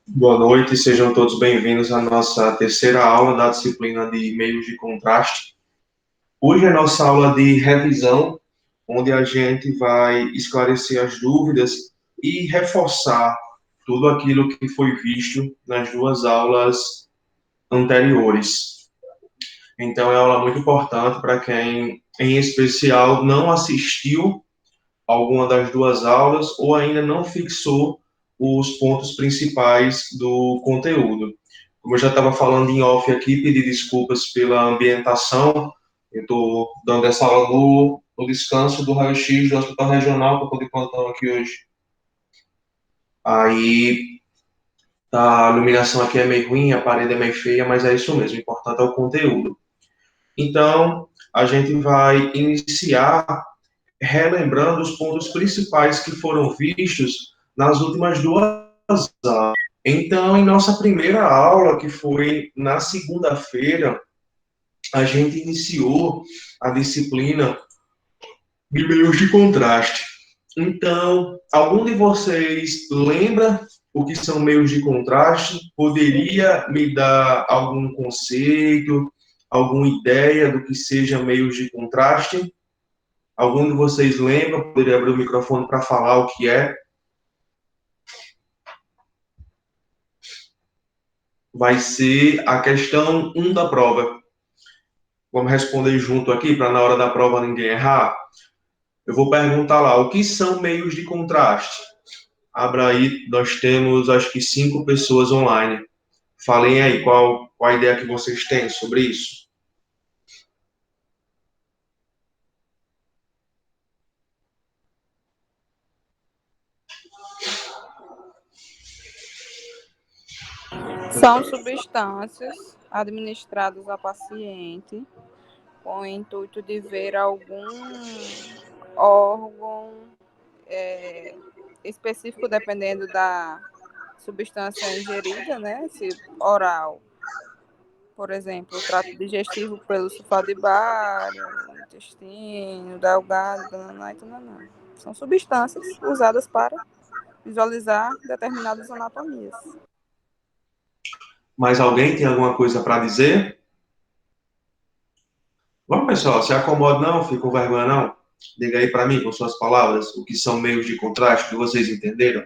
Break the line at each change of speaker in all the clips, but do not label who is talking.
Boa noite, sejam todos bem-vindos à nossa terceira aula da disciplina de meios de contraste. Hoje é a nossa aula de revisão, onde a gente vai esclarecer as dúvidas e reforçar tudo aquilo que foi visto nas duas aulas anteriores. Então, é uma aula muito importante para quem, em especial, não assistiu alguma das duas aulas ou ainda não fixou os pontos principais do conteúdo. Como eu já estava falando em off aqui, pedi desculpas pela ambientação. Eu estou dando essa aula no descanso do raio-x do Hospital Regional para poder contar aqui hoje. Aí a iluminação aqui é meio ruim, a parede é meio feia, mas é isso mesmo, o importante é o conteúdo. Então, a gente vai iniciar relembrando os pontos principais que foram vistos nas últimas duas aulas. Então, em nossa primeira aula, que foi na segunda-feira, a gente iniciou a disciplina de meios de contraste. Então, algum de vocês lembra o que são meios de contraste? Poderia me dar algum conceito, alguma ideia do que seja meios de contraste? Algum de vocês lembra? Poderia abrir o microfone para falar o que é? Vai ser a questão 1 da prova. Vamos responder junto aqui para na hora da prova ninguém errar. Eu vou perguntar lá, o que são meios de contraste? Abra aí, nós temos acho que 5 pessoas online. Falem aí qual a ideia que vocês têm sobre isso.
São substâncias administradas ao paciente com o intuito de ver algum órgão específico, dependendo da substância ingerida, né? Se oral, por exemplo, o trato digestivo pelo sulfato de bário, intestino, delgado, tananã e tananã. São substâncias usadas para visualizar determinadas anatomias.
Mais alguém tem alguma coisa para dizer? Vamos, pessoal, se acomode não, fique com vergonha não. Diga aí para mim, com suas palavras, o que são meios de contraste, que vocês entenderam?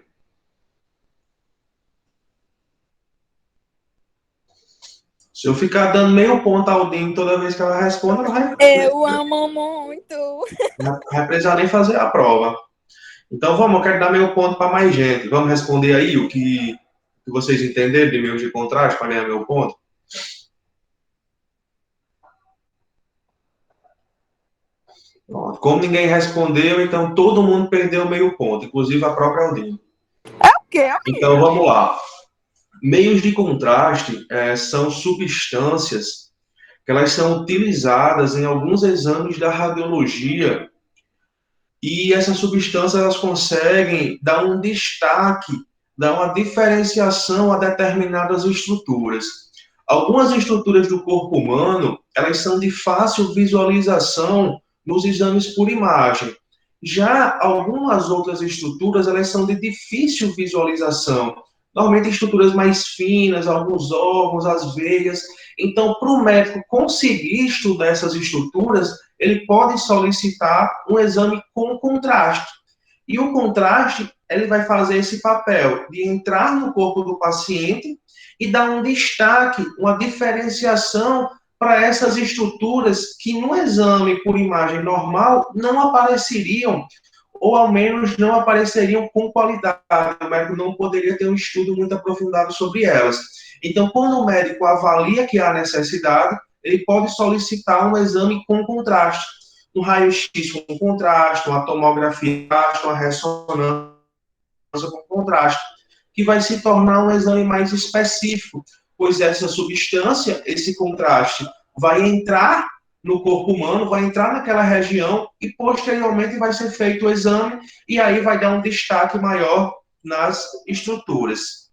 Se eu ficar dando meio ponto ao Dinho toda vez que ela responde, ela
Eu amo muito!
vai precisar nem fazer a prova. Então vamos, eu quero dar meio ponto para mais gente. Vamos responder aí o que vocês entenderam de meios de contraste para ganhar meu ponto? Pronto. Como ninguém respondeu, então todo mundo perdeu meio ponto, inclusive a própria Aldine.
Okay.
Então vamos lá. Meios de contraste são substâncias que elas são utilizadas em alguns exames da radiologia e essas substâncias elas conseguem dar um destaque, dar uma diferenciação a determinadas estruturas. Algumas estruturas do corpo humano, elas são de fácil visualização nos exames por imagem. Já algumas outras estruturas, elas são de difícil visualização. Normalmente estruturas mais finas, alguns órgãos, as veias. Então, para o médico conseguir estudar essas estruturas, ele pode solicitar um exame com contraste. E o contraste, ele vai fazer esse papel de entrar no corpo do paciente e dar um destaque, uma diferenciação para essas estruturas que no exame por imagem normal não apareceriam, ou ao menos não apareceriam com qualidade. O médico não poderia ter um estudo muito aprofundado sobre elas. Então, quando o médico avalia que há necessidade, ele pode solicitar um exame com contraste. Um raio-x com contraste, uma tomografia, uma ressonância com contraste, que vai se tornar um exame mais específico, pois essa substância, esse contraste, vai entrar no corpo humano, vai entrar naquela região e posteriormente vai ser feito o exame e aí vai dar um destaque maior nas estruturas.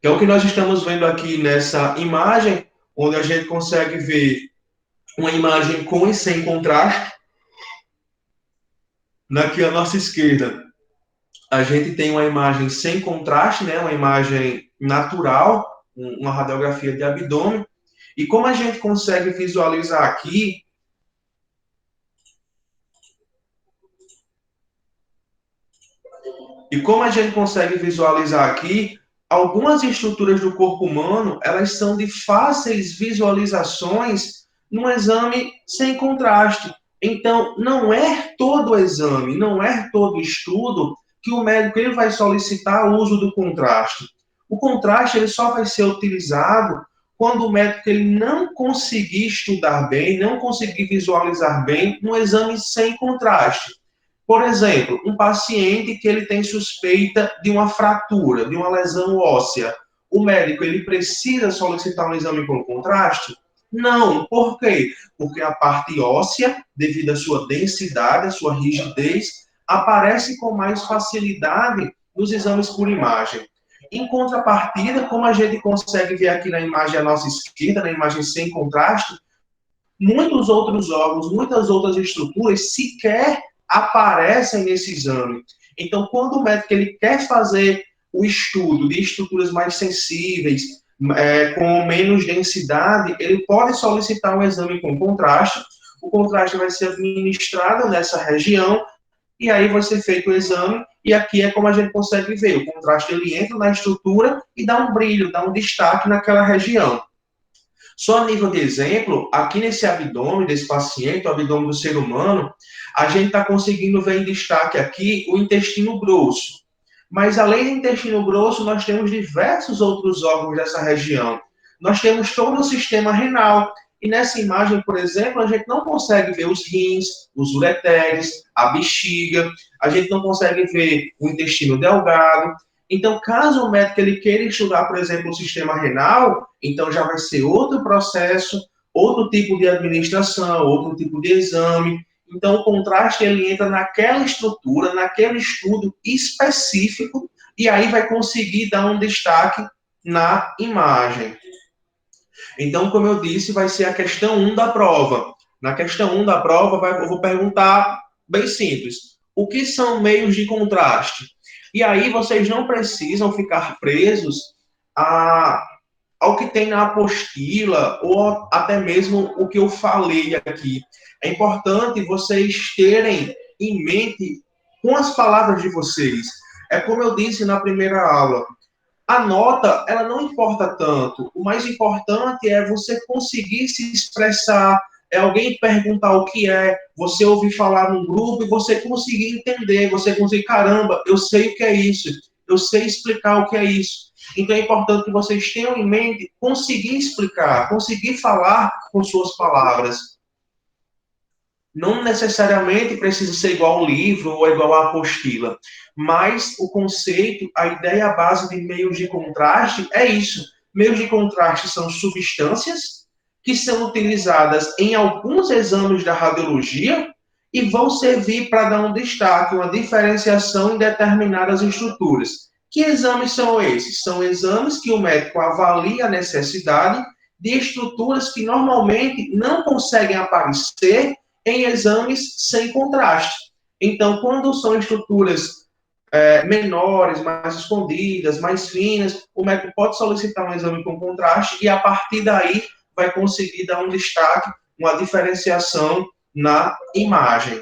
Que é o que nós estamos vendo aqui nessa imagem, onde a gente consegue ver uma imagem com e sem contraste. Aqui à nossa esquerda, a gente tem uma imagem sem contraste, né, uma imagem natural, uma radiografia de abdômen, e como a gente consegue visualizar aqui, algumas estruturas do corpo humano, elas são de fáceis visualizações num exame sem contraste. Então, não é todo exame, não é todo estudo que o médico ele vai solicitar o uso do contraste. O contraste ele só vai ser utilizado quando o médico ele não conseguir estudar bem, não conseguir visualizar bem um exame sem contraste. Por exemplo, um paciente que ele tem suspeita de uma fratura, de uma lesão óssea, o médico ele precisa solicitar um exame com contraste? Não. Por quê? Porque a parte óssea, devido à sua densidade, à sua rigidez, aparece com mais facilidade nos exames por imagem. Em contrapartida, como a gente consegue ver aqui na imagem à nossa esquerda, na imagem sem contraste, muitos outros órgãos, muitas outras estruturas sequer aparecem nesse exame. Então, quando o médico ele quer fazer o estudo de estruturas mais sensíveis, com menos densidade, ele pode solicitar um exame com contraste. O contraste vai ser administrado nessa região e aí vai ser feito o exame e aqui é como a gente consegue ver. O contraste ele entra na estrutura e dá um brilho, dá um destaque naquela região. Só a nível de exemplo, aqui nesse abdômen desse paciente, o abdômen do ser humano, a gente está conseguindo ver em destaque aqui o intestino grosso. Mas além do intestino grosso, nós temos diversos outros órgãos dessa região. Nós temos todo o sistema renal. E nessa imagem, por exemplo, a gente não consegue ver os rins, os ureteres, a bexiga, a gente não consegue ver o intestino delgado. Então, caso o médico ele queira estudar, por exemplo, o sistema renal, então já vai ser outro processo, outro tipo de administração, outro tipo de exame. Então, o contraste ele entra naquela estrutura, naquele estudo específico, e aí vai conseguir dar um destaque na imagem. Então, como eu disse, vai ser a questão 1 da prova. Na questão 1 da prova, eu vou perguntar bem simples. O que são meios de contraste? E aí vocês não precisam ficar presos ao que tem na apostila ou até mesmo o que eu falei aqui. É importante vocês terem em mente com as palavras de vocês. É como eu disse na primeira aula, a nota, ela não importa tanto. O mais importante é você conseguir se expressar, é alguém perguntar o que é, você ouvir falar num grupo e você conseguir entender, você conseguir, caramba, eu sei o que é isso, eu sei explicar o que é isso. Então é importante que vocês tenham em mente conseguir explicar, conseguir falar com suas palavras. Não necessariamente precisa ser igual ao livro ou igual à apostila, mas o conceito, a ideia base de meios de contraste é isso. Meios de contraste são substâncias que são utilizadas em alguns exames da radiologia e vão servir para dar um destaque, uma diferenciação em determinadas estruturas. Que exames são esses? São exames que o médico avalia a necessidade de estruturas que normalmente não conseguem aparecer em exames sem contraste. Então, quando são estruturas menores, mais escondidas, mais finas, o médico pode solicitar um exame com contraste e, a partir daí, vai conseguir dar um destaque, uma diferenciação na imagem.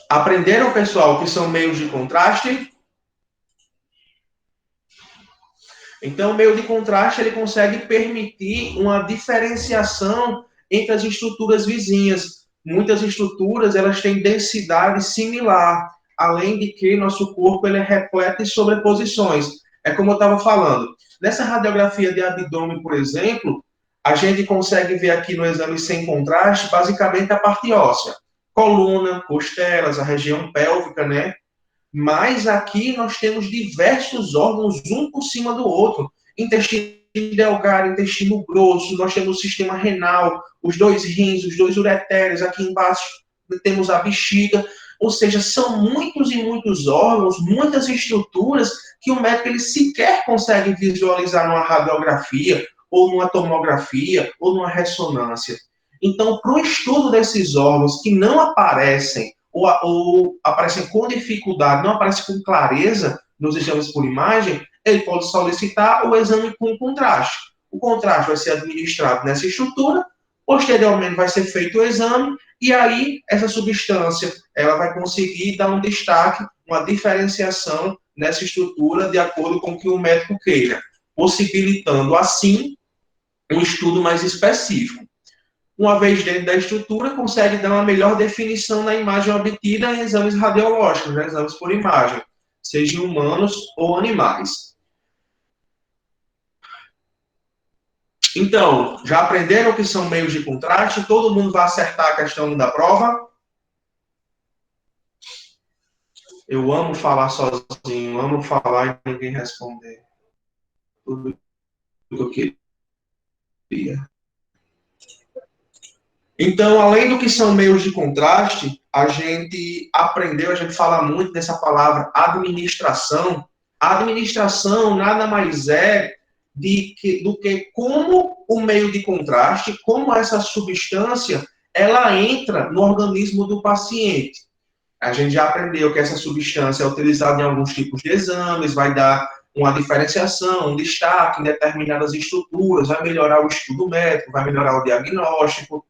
Aprenderam, pessoal, que são meios de contraste? Então, o meio de contraste ele consegue permitir uma diferenciação entre as estruturas vizinhas. Muitas estruturas elas têm densidade similar, além de que nosso corpo ele é repleto de sobreposições. É como eu estava falando. Nessa radiografia de abdômen, por exemplo, a gente consegue ver aqui no exame sem contraste, basicamente a parte óssea. Coluna, costelas, a região pélvica, né? Mas aqui nós temos diversos órgãos, um por cima do outro. Intestino delgado, intestino grosso, nós temos o sistema renal, os dois rins, os dois ureteres, aqui embaixo temos a bexiga. Ou seja, são muitos e muitos órgãos, muitas estruturas que o médico ele sequer consegue visualizar numa radiografia, ou numa tomografia, ou numa ressonância. Então, para o estudo desses órgãos que não aparecem ou aparecem com dificuldade, não aparecem com clareza nos exames por imagem, ele pode solicitar o exame com contraste. O contraste vai ser administrado nessa estrutura, posteriormente vai ser feito o exame, e aí essa substância ela vai conseguir dar um destaque, uma diferenciação nessa estrutura de acordo com o que o médico queira, possibilitando assim um estudo mais específico. Uma vez dentro da estrutura, consegue dar uma melhor definição na imagem obtida em exames radiológicos, né, exames por imagem, seja humanos ou animais. Então, já aprenderam o que são meios de contraste? Todo mundo vai acertar a questão da prova? Eu amo falar sozinho, amo falar e ninguém responder. Tudo que eu queria. Então, além do que são meios de contraste, a gente aprendeu, a gente fala muito dessa palavra administração. A administração nada mais é do que como o meio de contraste, como essa substância, ela entra no organismo do paciente. A gente já aprendeu que essa substância é utilizada em alguns tipos de exames, vai dar uma diferenciação, um destaque em determinadas estruturas, vai melhorar o estudo médico, vai melhorar o diagnóstico.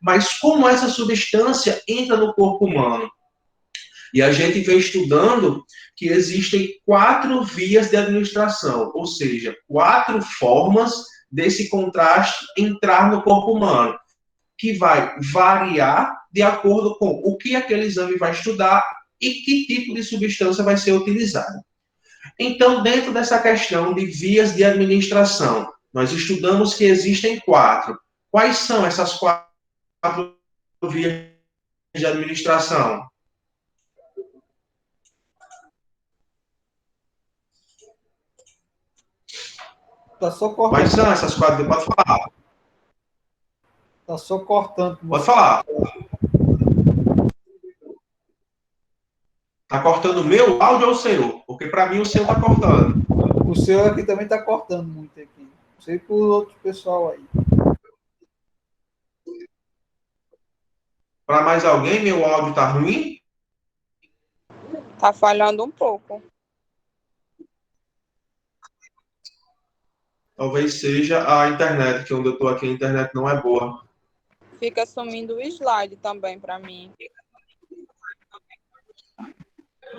Mas como essa substância entra no corpo humano? E a gente vem estudando que existem 4 vias de administração, ou seja, 4 formas desse contraste entrar no corpo humano, que vai variar de acordo com o que aquele exame vai estudar e que tipo de substância vai ser utilizada. Então, dentro dessa questão de vias de administração, nós estudamos que existem 4. Quais são essas 4 vias de administração?
Tá só cortando.
Quais são essas 4? Pode falar.
Tá só cortando.
Pode falar. Tá cortando o meu áudio ou o seu? Porque para mim o seu tá cortando.
O seu aqui também tá cortando muito aqui. Não sei pro outro pessoal aí.
Para mais alguém, meu áudio tá ruim?
Tá falhando um pouco.
Talvez seja a internet, que onde eu tô aqui a internet não é boa.
Fica sumindo o slide também para mim.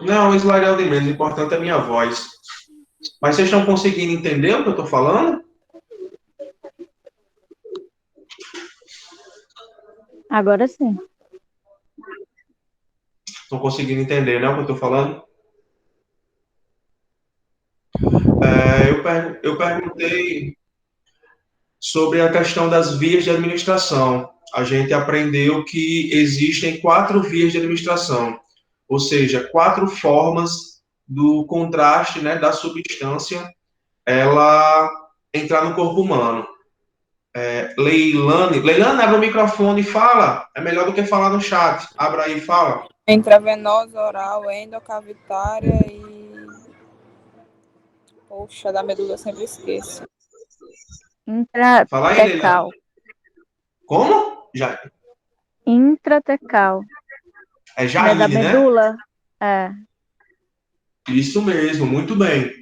Não, o slide é o de menos, o importante é a minha voz. Mas vocês estão conseguindo entender o que eu tô falando?
Agora sim.
Estão conseguindo entender, né, o que eu tô falando? Eu perguntei sobre a questão das vias de administração. A gente aprendeu que existem 4 vias de administração, ou seja, 4 formas do contraste, né, da substância, ela entrar no corpo humano. Leilane, abre o microfone e fala. É melhor do que falar no chat. Abra aí e fala.
Intravenosa, oral, endocavitária e... Poxa, da medula eu sempre esqueço.
Fala aí,
Intratecal.
Leilane. Como? Já.
Intratecal.
É
É da
Jaine, né?
medula? É.
Isso mesmo, muito bem.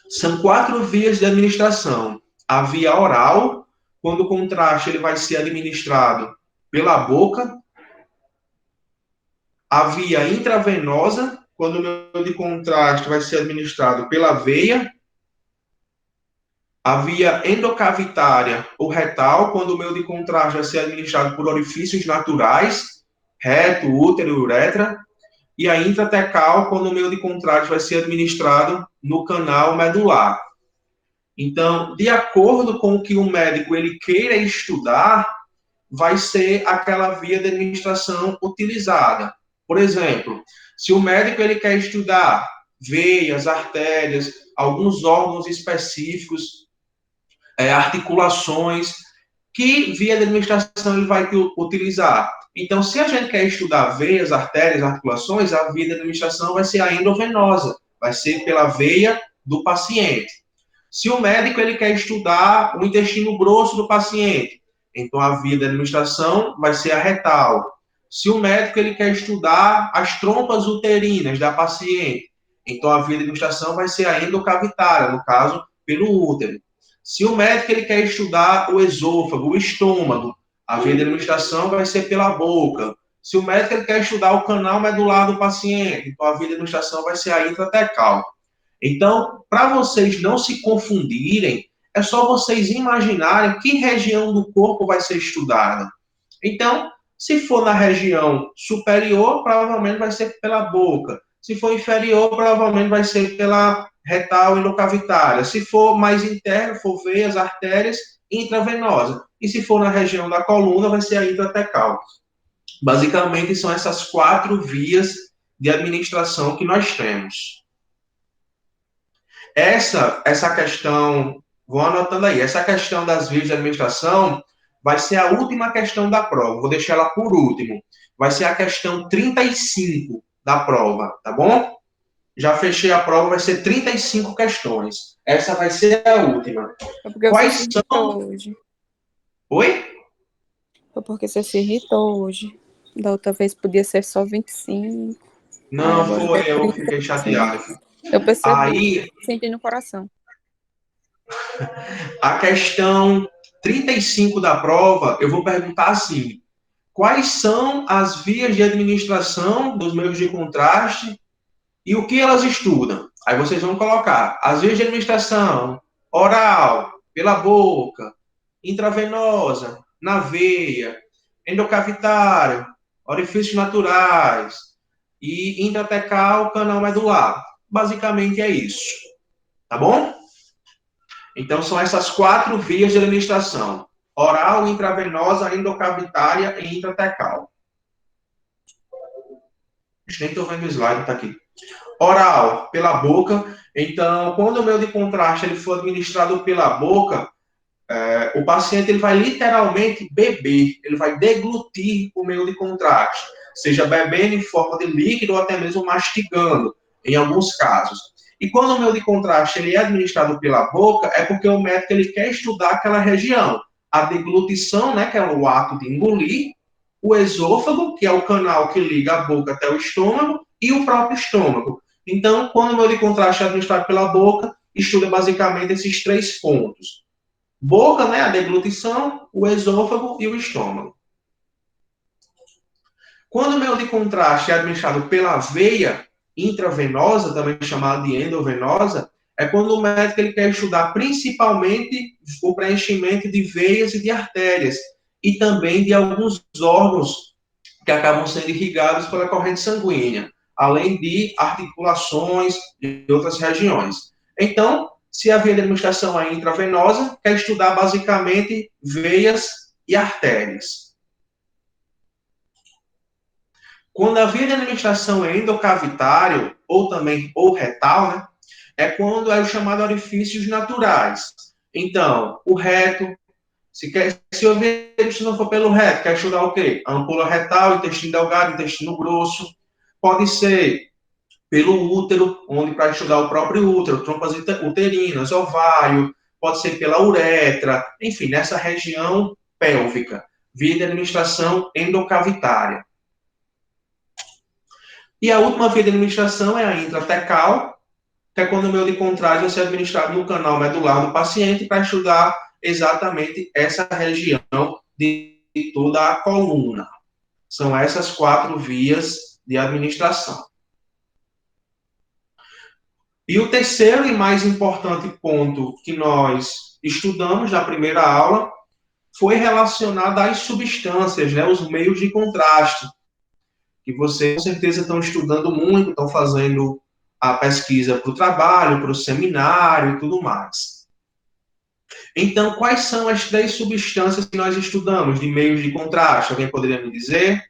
São 4 vias de administração. A via oral, quando o contraste ele vai ser administrado pela boca. A via intravenosa, quando o meio de contraste vai ser administrado pela veia. A via endocavitária ou retal, quando o meio de contraste vai ser administrado por orifícios naturais, reto, útero e uretra. E a intratecal, quando o meio de contraste vai ser administrado no canal medular. Então, de acordo com o que o médico ele queira estudar, vai ser aquela via de administração utilizada. Por exemplo, se o médico ele quer estudar veias, artérias, alguns órgãos específicos, articulações, que via de administração ele vai utilizar? Então, se a gente quer estudar veias, artérias, articulações, a via de administração vai ser a endovenosa, vai ser pela veia do paciente. Se o médico ele quer estudar o intestino grosso do paciente, então a via de administração vai ser a retal. Se o médico ele quer estudar as trompas uterinas da paciente, então a via de administração vai ser a endocavitária, no caso, pelo útero. Se o médico ele quer estudar o esôfago, o estômago, a via de administração vai ser pela boca. Se o médico ele quer estudar o canal medular do paciente, então a via de administração vai ser a intratecal. Então, para vocês não se confundirem, é só vocês imaginarem que região do corpo vai ser estudada. Então, se for na região superior, provavelmente vai ser pela boca. Se for inferior, provavelmente vai ser pela retal endocavitária. Se for mais interno, for veias, artérias, intravenosa. E se for na região da coluna, vai ser a intratecal. Basicamente, são essas 4 vias de administração que nós temos. Essa questão, vou anotando aí, essa questão das vias de administração vai ser a última questão da prova. Vou deixar ela por último. Vai ser a questão 35 da prova, tá bom? Já fechei a prova, vai ser 35 questões. Essa vai ser a última.
É porque
Quais
você se
são...
irritou hoje.
Oi?
Foi porque você se irritou hoje. Da outra vez podia ser só 25.
Não,
agora
foi,
deu
eu
30.
fiquei chateado.
Eu percebi,
Aí,
senti no coração.
a questão 35 da prova, eu vou perguntar assim: quais são as vias de administração dos meios de contraste e o que elas estudam? Aí vocês vão colocar as vias de administração: oral, pela boca, intravenosa, na veia, endocavitário, orifícios naturais e intratecal, canal medular. Basicamente é isso. Tá bom? Então, são essas 4 vias de administração: oral, intravenosa, endocavitária e intratecal. Nem estou vendo o slide, está aqui. Oral, pela boca. Então, quando o meio de contraste ele for administrado pela boca, o paciente ele vai literalmente beber, ele vai deglutir o meio de contraste, seja bebendo em forma de líquido ou até mesmo mastigando, em alguns casos. E quando o meio de contraste ele é administrado pela boca, é porque o médico ele quer estudar aquela região. A deglutição, né, que é o ato de engolir, o esôfago, que é o canal que liga a boca até o estômago, e o próprio estômago. Então, quando o meio de contraste é administrado pela boca, estuda basicamente esses 3 pontos. Boca, né, a deglutição, o esôfago e o estômago. Quando o meio de contraste é administrado pela veia intravenosa, também chamada de endovenosa, é quando o médico ele quer estudar principalmente o preenchimento de veias e de artérias, e também de alguns órgãos que acabam sendo irrigados pela corrente sanguínea, além de articulações e outras regiões. Então, se a via de administração é intravenosa, quer estudar basicamente veias e artérias. Quando a via de administração é endocavitário, ou retal, né, é quando é o chamado orifícios naturais. Então, o reto, se a via de administração for pelo reto, quer estudar o quê? Ampola retal, intestino delgado, intestino grosso. Pode ser pelo útero, onde para estudar o próprio útero, trompas uterinas, ovário, pode ser pela uretra, enfim, nessa região pélvica. Via de administração endocavitária. E a última via de administração é a intratecal, que é quando o meio de contraste vai ser administrado no canal medular do paciente para estudar exatamente essa região de toda a coluna. São essas 4 vias de administração. E o terceiro e mais importante ponto que nós estudamos na primeira aula foi relacionado às substâncias, né, os meios de contraste, que vocês com certeza estão estudando muito, estão fazendo a pesquisa para o trabalho, para o seminário e tudo mais. Então, quais são as 3 substâncias que nós estudamos de meios de contraste? Alguém poderia me dizer?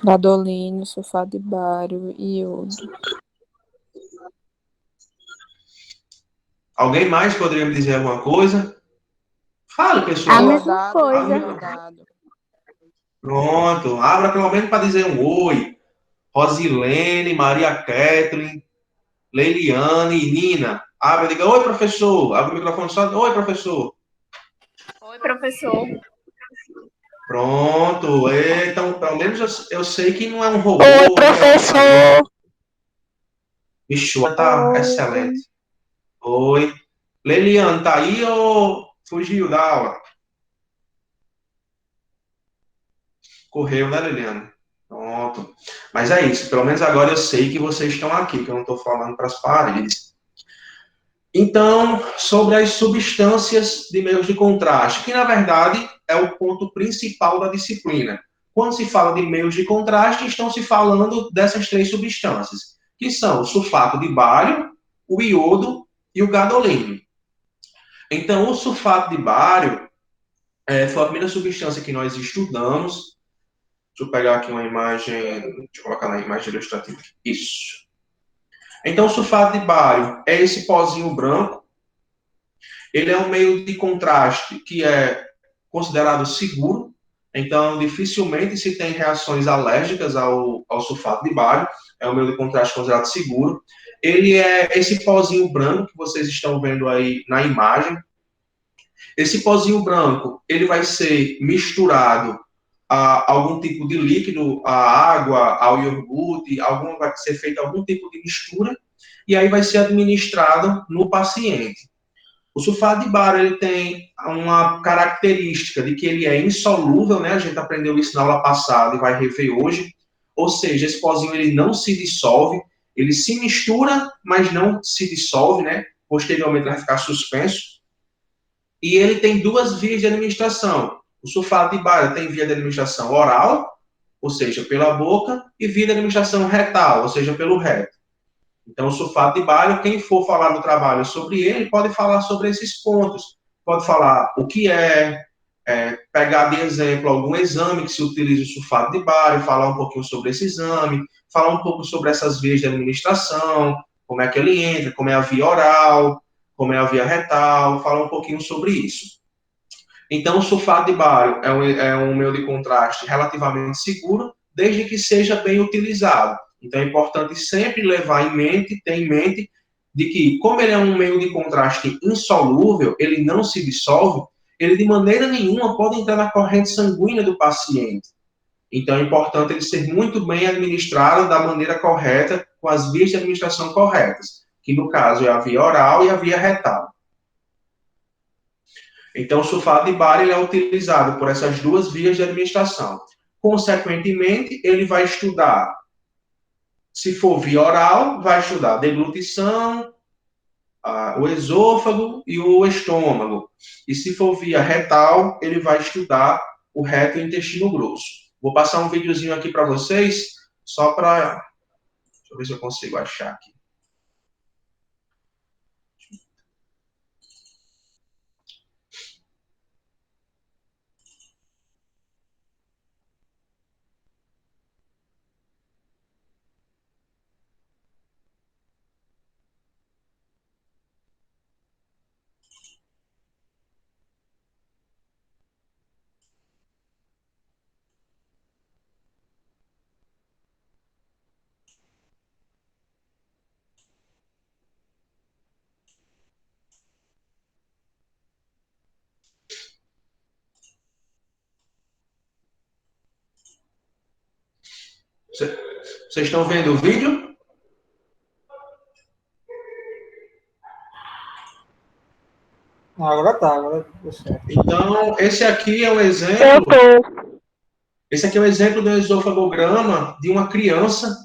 Gadolínio, sulfato de bário e iodo.
Alguém mais poderia me dizer alguma coisa? Fala, pessoal.
A mesma coisa.
Iodado.
Pronto. Abra pelo menos para dizer um oi. Rosilene, Maria Kathleen, Leiliane e Nina. Abre e diga, oi, professor. Abre o microfone só. Oi, professor.
Oi, professor.
Pronto. Então, pelo menos eu sei que não é um robô,
Oi,
que é um computador.
professor.
Bicho, tá excelente. Oi. Leliane, tá aí ou fugiu da aula? Correu, né, Leliane? Pronto. Mas é isso. Pelo menos agora eu sei que vocês estão aqui, que eu não estou falando para as paredes. Então, sobre as substâncias de meios de contraste, que na verdade é o ponto principal da disciplina. Quando se fala de meios de contraste, estão se falando dessas três substâncias, que são o sulfato de bário, o iodo e o gadolínio. Então, o sulfato de bário foi a primeira substância que nós estudamos. Deixa eu pegar aqui uma imagem, deixa eu colocar na imagem ilustrativa. Isso. Então, o sulfato de bário é esse pozinho branco. Ele é um meio de contraste que é considerado seguro, então dificilmente se tem reações alérgicas ao sulfato de bário, é um meio de contraste considerado seguro. Ele é esse pozinho branco que vocês estão vendo aí na imagem. Esse pozinho branco, ele vai ser misturado a algum tipo de líquido, a água, ao iogurte, vai ser feito algum tipo de mistura, e aí vai ser administrado no paciente. O sulfato de bário ele tem uma característica de que ele é insolúvel, né? A gente aprendeu isso na aula passada e vai rever hoje. Ou seja, esse pozinho ele não se dissolve, ele se mistura, mas não se dissolve, né? Posteriormente vai ficar suspenso. E ele tem duas vias de administração. O sulfato de bário tem via de administração oral, ou seja, pela boca, e via de administração retal, ou seja, pelo reto. Então, o sulfato de bário, quem for falar no trabalho sobre ele, pode falar sobre esses pontos. Pode falar o que pegar de exemplo algum exame que se utiliza o sulfato de bário, falar um pouquinho sobre esse exame, falar um pouco sobre essas vias de administração, como é que ele entra, como é a via oral, como é a via retal, falar um pouquinho sobre isso. Então, o sulfato de bário é um meio de contraste relativamente seguro, desde que seja bem utilizado. Então, é importante sempre ter em mente, de que, como ele é um meio de contraste insolúvel, ele não se dissolve, ele de maneira nenhuma pode entrar na corrente sanguínea do paciente. Então, é importante ele ser muito bem administrado da maneira correta, com as vias de administração corretas, que no caso é a via oral e a via retal. Então, o sulfato de bário ele é utilizado por essas duas vias de administração. Consequentemente, ele vai estudar, se for via oral, vai estudar a deglutição, o esôfago e o estômago. E se for via retal, ele vai estudar o reto e o intestino grosso. Vou passar um videozinho aqui para vocês, só para... Deixa eu ver se eu consigo achar aqui. Vocês estão vendo o vídeo?
Agora tá, agora deu certo.
Então, esse aqui é um exemplo.
Eu tô.
Esse aqui é um exemplo do esofagograma de uma criança.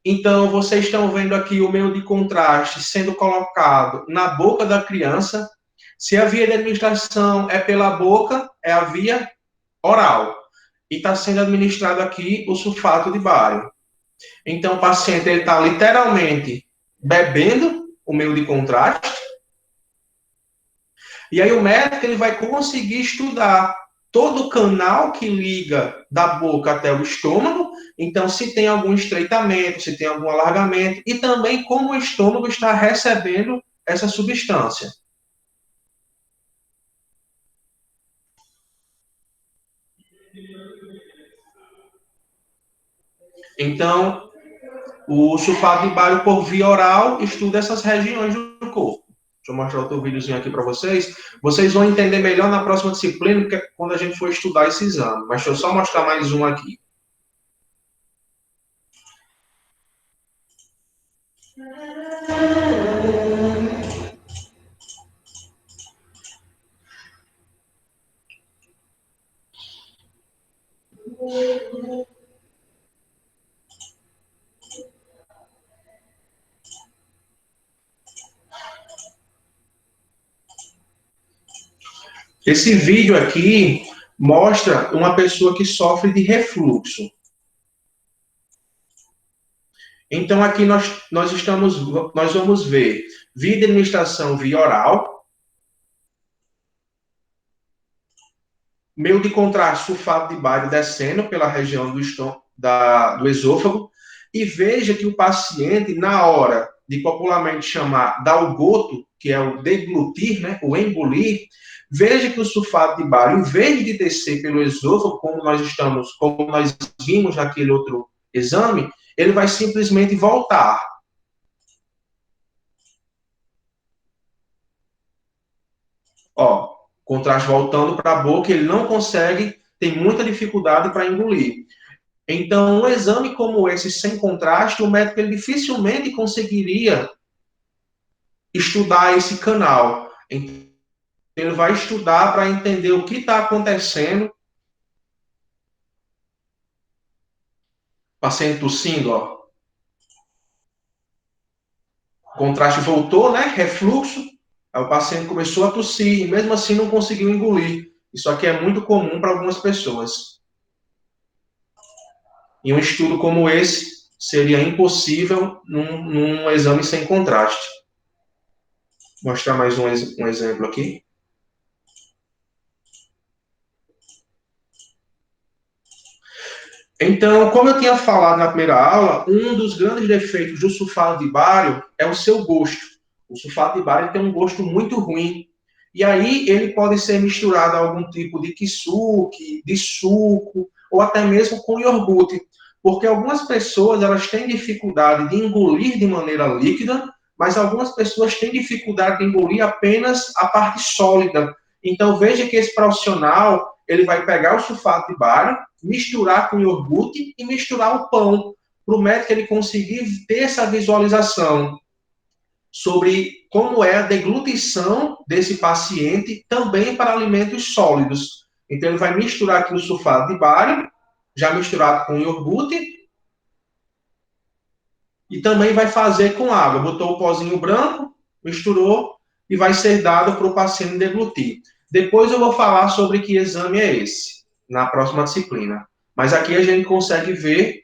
Então, vocês estão vendo aqui o meio de contraste sendo colocado na boca da criança. Se a via de administração é pela boca, é a via oral. E está sendo administrado aqui o sulfato de bário. Então, o paciente está literalmente bebendo o meio de contraste. E aí o médico ele vai conseguir estudar todo o canal que liga da boca até o estômago, então se tem algum estreitamento, se tem algum alargamento, e também como o estômago está recebendo essa substância. Então, o sulfato de bário por via oral estuda essas regiões do corpo. eu mostrar outro videozinho aqui para vocês. Vocês vão entender melhor na próxima disciplina, porque quando a gente for estudar esse exame. Mas deixa eu só mostrar mais um aqui. Esse vídeo aqui mostra uma pessoa que sofre de refluxo. Então, aqui nós vamos ver via de administração via oral, meio de contraste sulfato de bário descendo pela região do esôfago, e veja que o paciente, na hora de popularmente chamar dalgoto, que é o deglutir, né, o engolir, veja que o sulfato de bário, em vez de descer pelo esôfago, como nós vimos naquele outro exame, ele vai simplesmente voltar. Ó, contraste voltando para a boca, ele não consegue, tem muita dificuldade para engolir. Então, um exame como esse, sem contraste, o médico ele dificilmente conseguiria estudar esse canal. Então, ele vai estudar para entender o que está acontecendo. Paciente tossindo, ó. O contraste voltou, né? Refluxo. Aí o paciente começou a tossir e mesmo assim não conseguiu engolir. Isso aqui é muito comum para algumas pessoas. E um estudo como esse seria impossível num exame sem contraste. Vou mostrar mais um exemplo aqui. Então, como eu tinha falado na primeira aula, um dos grandes defeitos do sulfato de bário é o seu gosto. O sulfato de bário tem um gosto muito ruim. E aí ele pode ser misturado a algum tipo de kisuke, de suco, ou até mesmo com iogurte. Porque algumas pessoas elas têm dificuldade de engolir de maneira líquida, mas algumas pessoas têm dificuldade de engolir apenas a parte sólida. Então veja que esse profissional ele vai pegar o sulfato de bário, misturar com iogurte e misturar o pão, para o médico ele conseguir ter essa visualização sobre como é a deglutição desse paciente também para alimentos sólidos. Então ele vai misturar aqui o sulfato de bário, já misturado com iogurte, e também vai fazer com água. Botou o pozinho branco, misturou e vai ser dado para o paciente deglutir. Depois eu vou falar sobre que exame é esse, na próxima disciplina. Mas aqui a gente consegue ver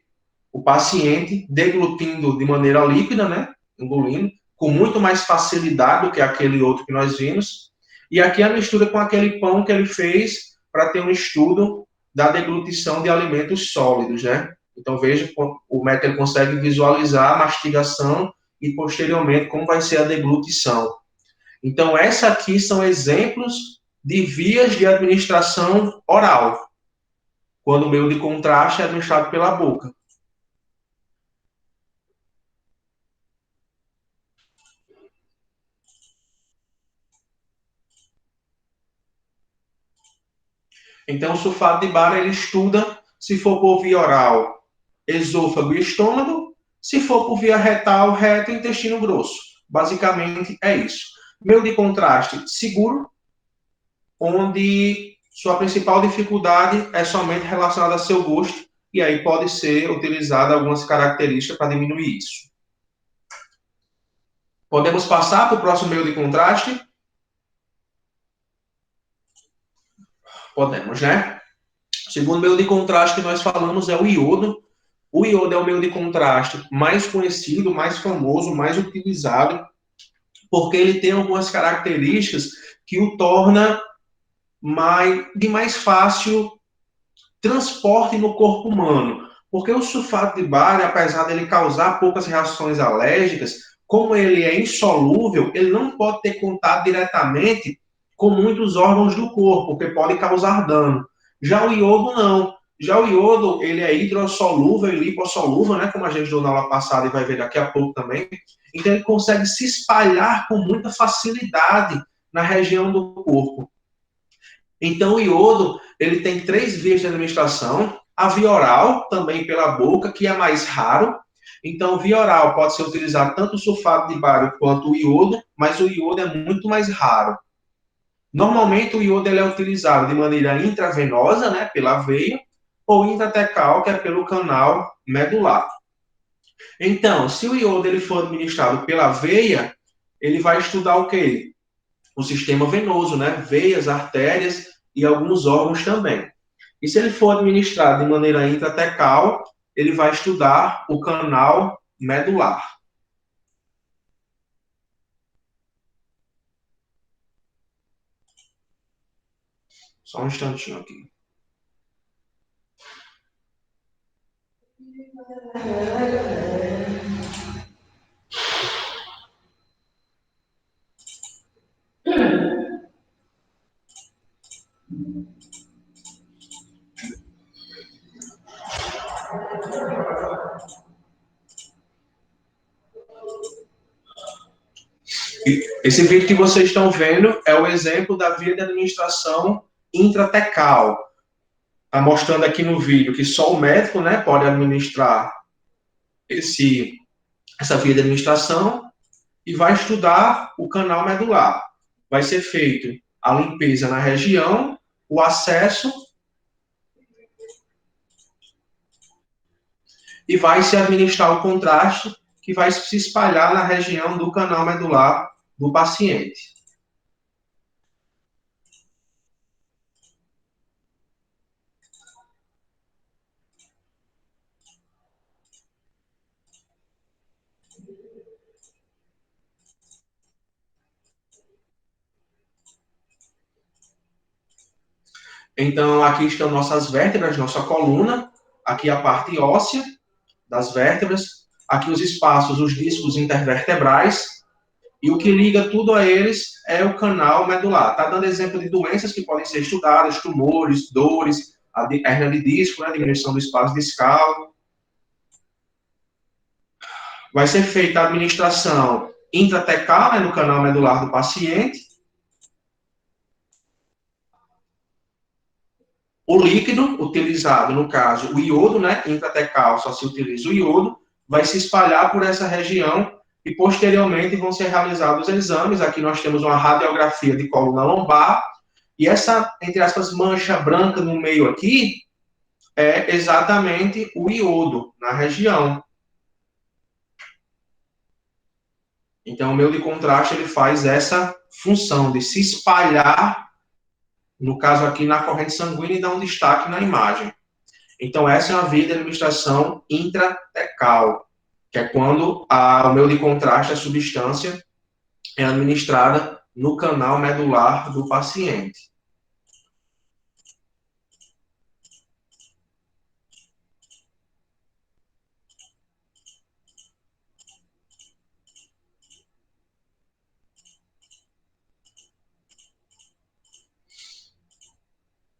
o paciente deglutindo de maneira líquida, né? Engolindo, com muito mais facilidade do que aquele outro que nós vimos. E aqui a mistura com aquele pão que ele fez para ter um estudo da deglutição de alimentos sólidos, né? Então veja, o médico consegue visualizar a mastigação e posteriormente como vai ser a deglutição. Então essa aqui são exemplos de vias de administração oral, quando o meio de contraste é administrado pela boca. Então, o sulfato de bário, ele estuda se for por via oral, esôfago e estômago, se for por via retal, reto e intestino grosso. Basicamente, é isso. Meio de contraste seguro, onde sua principal dificuldade é somente relacionada a seu gosto, e aí pode ser utilizada algumas características para diminuir isso. Podemos passar para o próximo meio de contraste? Podemos, né? O segundo meio de contraste que nós falamos é o iodo. O iodo é o meio de contraste mais conhecido, mais famoso, mais utilizado, porque ele tem algumas características que o torna de mais fácil transporte no corpo humano. Porque o sulfato de bário, apesar dele causar poucas reações alérgicas, como ele é insolúvel, ele não pode ter contato diretamente com muitos órgãos do corpo, porque pode causar dano. Já o iodo não. Já o iodo, ele é hidrossolúvel e lipossolúvel, né? Como a gente viu na aula passada e vai ver daqui a pouco também. Então, ele consegue se espalhar com muita facilidade na região do corpo. Então, o iodo, ele tem 3 vias de administração. A via oral, também pela boca, que é mais raro. Então, via oral pode ser utilizado tanto o sulfato de bário quanto o iodo, mas o iodo é muito mais raro. Normalmente, o iodo ele é utilizado de maneira intravenosa, né, pela veia, ou intratecal, que é pelo canal medular. Então, se o iodo ele for administrado pela veia, ele vai estudar o quê? O sistema venoso, né? Veias, artérias e alguns órgãos também. E se ele for administrado de maneira intratecal, ele vai estudar o canal medular. Só um instantinho aqui. Esse vídeo que vocês estão vendo é o exemplo da via de administração intratecal. Está mostrando aqui no vídeo que só o médico, né, pode administrar essa via de administração e vai estudar o canal medular. Vai ser feito a limpeza na região, o acesso e vai se administrar o contraste que vai se espalhar na região do canal medular do paciente. Então, aqui estão nossas vértebras, nossa coluna, aqui a parte óssea das vértebras, aqui os espaços, os discos intervertebrais, e o que liga tudo a eles é o canal medular. Está dando exemplo de doenças que podem ser estudadas, tumores, dores, a hernia de disco, né, diminuição do espaço discal. Vai ser feita a administração intratecal, né, no canal medular do paciente. O líquido utilizado, no caso, o iodo, né, intratecal, só se utiliza o iodo, vai se espalhar por essa região e, posteriormente, vão ser realizados exames. Aqui nós temos uma radiografia de coluna lombar, e essa, entre aspas, mancha branca no meio aqui, é exatamente o iodo na região. Então, o meio de contraste, ele faz essa função de se espalhar, no caso aqui, na corrente sanguínea, e dar um destaque na imagem. Então, essa é uma via de administração intratecal, que é quando o meio de contraste, a substância, é administrada no canal medular do paciente.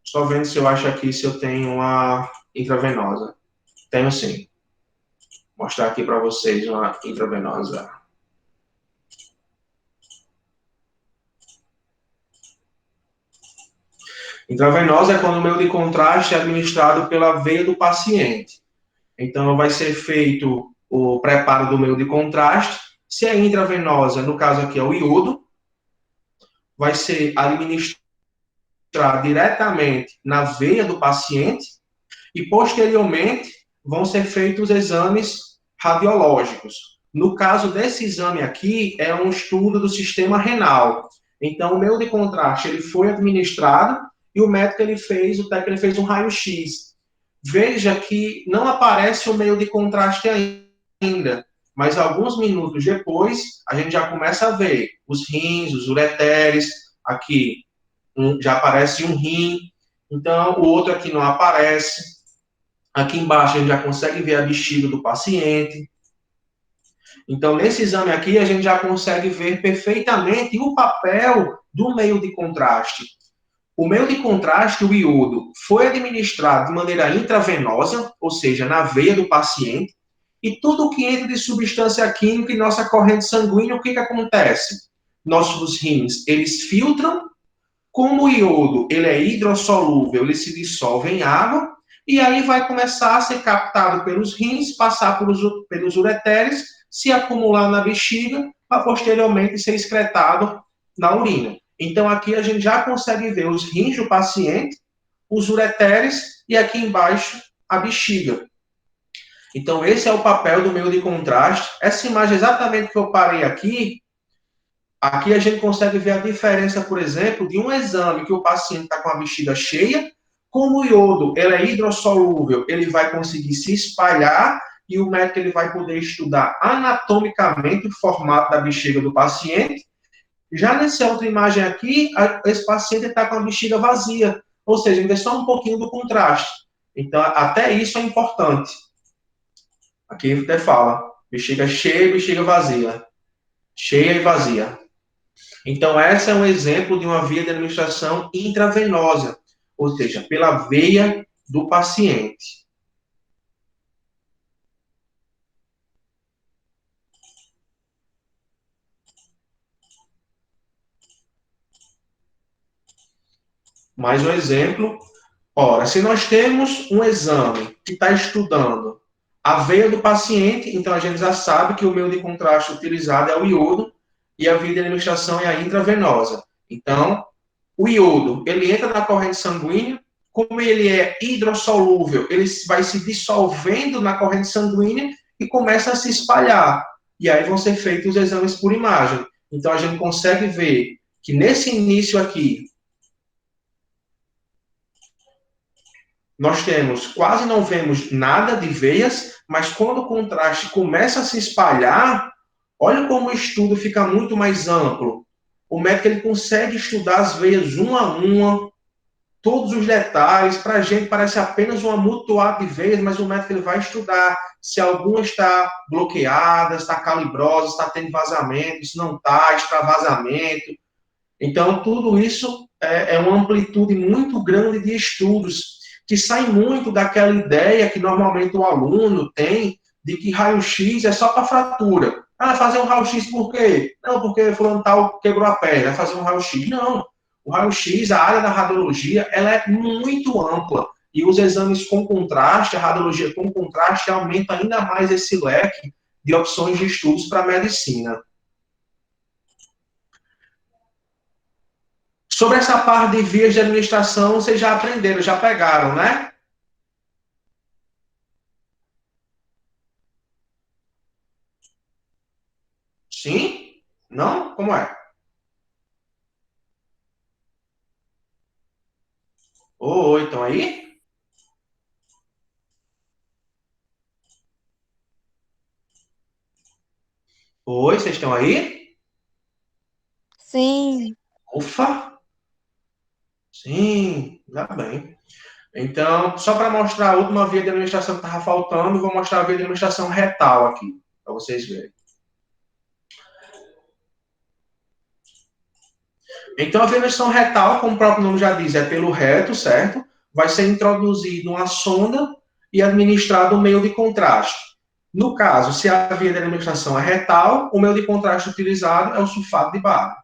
Só vendo se eu acho aqui se eu tenho uma intravenosa. Tenho sim. Vou mostrar aqui para vocês uma intravenosa. Intravenosa é quando o meio de contraste é administrado pela veia do paciente. Então, vai ser feito o preparo do meio de contraste. Se é intravenosa, no caso aqui é o iodo, vai ser administrado diretamente na veia do paciente e, posteriormente, vão ser feitos exames radiológicos. No caso desse exame aqui, é um estudo do sistema renal. Então, o meio de contraste ele foi administrado e o médico ele fez um raio-x. Veja que não aparece o meio de contraste ainda, mas alguns minutos depois, a gente já começa a ver os rins, os ureteres, aqui já aparece um rim, então o outro aqui não aparece. Aqui embaixo a gente já consegue ver a bexiga do paciente. Então, nesse exame aqui, a gente já consegue ver perfeitamente o papel do meio de contraste. O meio de contraste, o iodo, foi administrado de maneira intravenosa, ou seja, na veia do paciente, e tudo que entra de substância química em nossa corrente sanguínea, o que acontece? Nossos rins, eles filtram, como o iodo ele é hidrossolúvel, ele se dissolve em água, e aí vai começar a ser captado pelos rins, passar pelos ureteres, se acumular na bexiga, para posteriormente ser excretado na urina. Então, aqui a gente já consegue ver os rins do paciente, os ureteres e aqui embaixo a bexiga. Então, esse é o papel do meio de contraste. Essa imagem exatamente que eu parei aqui a gente consegue ver a diferença, por exemplo, de um exame que o paciente está com a bexiga cheia, como o iodo ele é hidrossolúvel, ele vai conseguir se espalhar e o médico ele vai poder estudar anatomicamente o formato da bexiga do paciente. Já nessa outra imagem aqui, esse paciente está com a bexiga vazia, ou seja, ainda é só um pouquinho do contraste. Então, até isso é importante. Aqui até fala, bexiga cheia e bexiga vazia. Cheia e vazia. Então, essa é um exemplo de uma via de administração intravenosa, ou seja, pela veia do paciente. Mais um exemplo. Ora, se nós temos um exame que está estudando a veia do paciente, então a gente já sabe que o meio de contraste utilizado é o iodo e a via de administração é a intravenosa. Então, o iodo, ele entra na corrente sanguínea, como ele é hidrossolúvel, ele vai se dissolvendo na corrente sanguínea e começa a se espalhar. E aí vão ser feitos os exames por imagem. Então, a gente consegue ver que nesse início aqui, nós temos, quase não vemos nada de veias, mas quando o contraste começa a se espalhar, olha como o estudo fica muito mais amplo. O médico ele consegue estudar as veias uma a uma, todos os detalhes. Para a gente parece apenas um amontoado de veias, mas o médico ele vai estudar se alguma está bloqueada, está calibrosa, está tendo vazamento, se não está, extravasamento. Então, tudo isso é uma amplitude muito grande de estudos, que sai muito daquela ideia que normalmente o aluno tem de que raio-x é só para fratura. Ah, fazer um raio-x por quê? Não, porque fulano tal quebrou a perna, vai fazer um raio-x. Não. O raio-x, a área da radiologia, ela é muito ampla. E os exames com contraste, a radiologia com contraste, aumenta ainda mais esse leque de opções de estudos para a medicina. Sobre essa parte de vias de administração, vocês já aprenderam, já pegaram, né? Sim? Não? Como é? Oi, estão aí? Oi, vocês estão aí?
Sim.
Ufa! Sim, ainda bem. Então, só para mostrar a última via de administração que estava faltando, vou mostrar a via de administração retal aqui, para vocês verem. Então, a via de administração retal, como o próprio nome já diz, é pelo reto, certo? Vai ser introduzido uma sonda e administrado um meio de contraste. No caso, se a via de administração é retal, o meio de contraste utilizado é o sulfato de bário.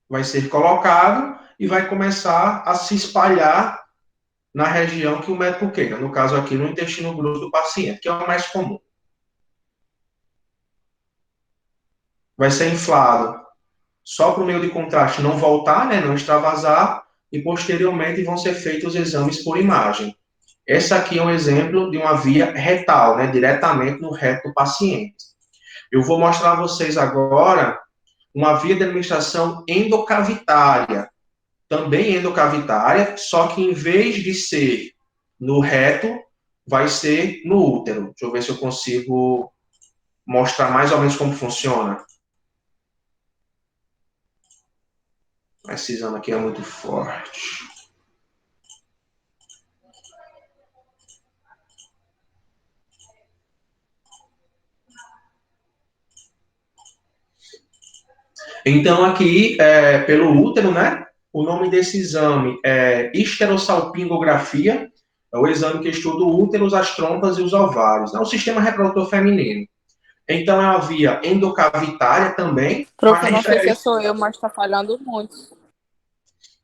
Vai ser colocado e vai começar a se espalhar na região que o médico queira. No caso aqui, no intestino grosso do paciente, que é o mais comum. Vai ser inflado só para o meio de contraste não voltar, né, não extravasar, e posteriormente vão ser feitos os exames por imagem. Esse aqui é um exemplo de uma via retal, né, diretamente no reto do paciente. Eu vou mostrar a vocês agora uma via de administração endocavitária, também endocavitária, só que em vez de ser no reto, vai ser no útero. Deixa eu ver se eu consigo mostrar mais ou menos como funciona. Esse exame aqui é muito forte. Então, aqui, pelo útero, né? O nome desse exame é histerosalpingografia, é o exame que estuda o útero, as trompas e os ovários. É o sistema reprodutor feminino. Então, é uma via endocavitária também,
Prof,
mas
eu não sei se
diferente.
sou eu, mas tá falhando muito.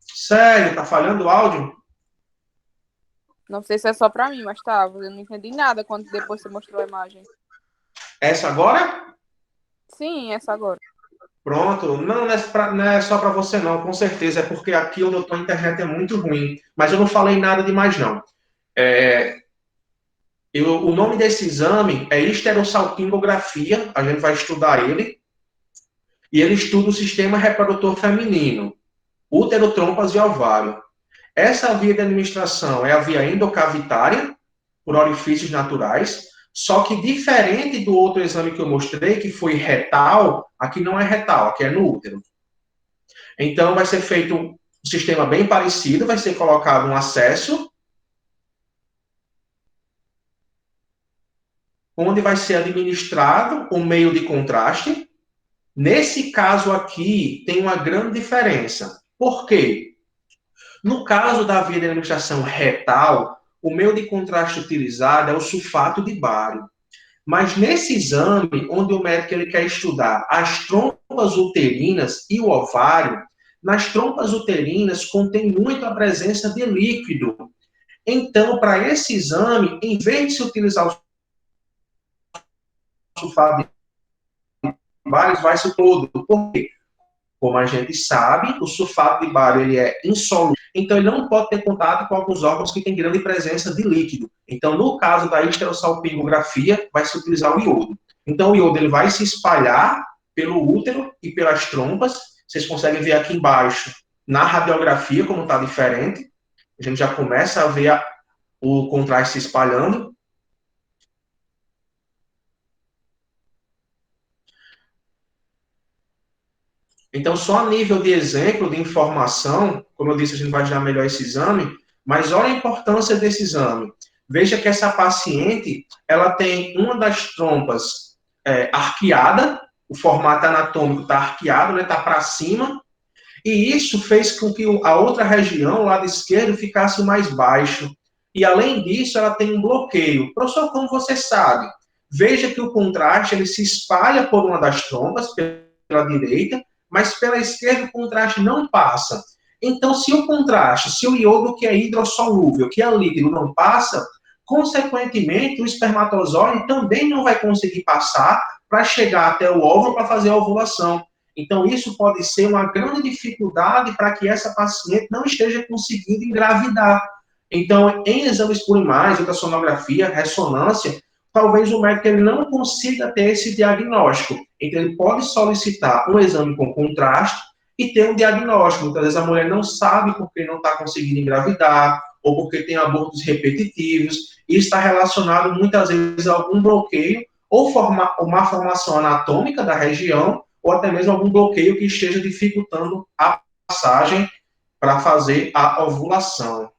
Sério, tá falhando o áudio?
Não sei se é só pra mim, mas tá. Eu não entendi nada quando depois você mostrou a imagem.
Essa agora?
Sim, essa agora.
Pronto. Não é só para você, não, com certeza. É porque aqui onde eu tô a internet é muito ruim. Mas eu não falei nada demais, não. O nome desse exame é histerosalpingografia. A gente vai estudar ele. E ele estuda o sistema reprodutor feminino, útero, trompas e ovário. Essa via de administração é a via endocavitária, por orifícios naturais, só que diferente do outro exame que eu mostrei, que foi retal, aqui não é retal, aqui é no útero. Então, vai ser feito um sistema bem parecido, vai ser colocado um acesso, onde vai ser administrado um meio de contraste. Nesse caso aqui, tem uma grande diferença. Por quê? No caso da via de administração retal, o meio de contraste utilizado é o sulfato de bário. Mas nesse exame, onde o médico ele quer estudar as trompas uterinas e o ovário, nas trompas uterinas contém muito a presença de líquido. Então, para esse exame, em vez de se utilizar o sulfato de bário, vai se todo. Por quê? Como a gente sabe, o sulfato de bário ele é insolúvel, então ele não pode ter contato com alguns órgãos que têm grande presença de líquido. Então, no caso da histerosalpingografia, vai se utilizar o iodo. Então, o iodo ele vai se espalhar pelo útero e pelas trompas. Vocês conseguem ver aqui embaixo, na radiografia, como está diferente. A gente já começa a ver o contraste se espalhando. Então, só a nível de exemplo, de informação, como eu disse, a gente vai dar melhor esse exame, mas olha a importância desse exame. Veja que essa paciente, ela tem uma das trompas arqueada, o formato anatômico está arqueado, está para cima, e isso fez com que a outra região, o lado esquerdo, ficasse mais baixo. E, além disso, ela tem um bloqueio. Professor, como você sabe? Veja que o contraste ele se espalha por uma das trompas, pela direita, mas pela esquerda o contraste não passa. Então, se o iodo que é hidrossolúvel, que é líquido, não passa, consequentemente, o espermatozoide também não vai conseguir passar para chegar até o óvulo para fazer a ovulação. Então, isso pode ser uma grande dificuldade para que essa paciente não esteja conseguindo engravidar. Então, em exames por imagem, ultrassonografia, ressonância, talvez o médico ele não consiga ter esse diagnóstico. Então, ele pode solicitar um exame com contraste e ter um diagnóstico. Muitas vezes a mulher não sabe porque não está conseguindo engravidar, ou porque tem abortos repetitivos, e está relacionado muitas vezes a algum bloqueio, ou uma formação anatômica da região, ou até mesmo algum bloqueio que esteja dificultando a passagem para fazer a ovulação.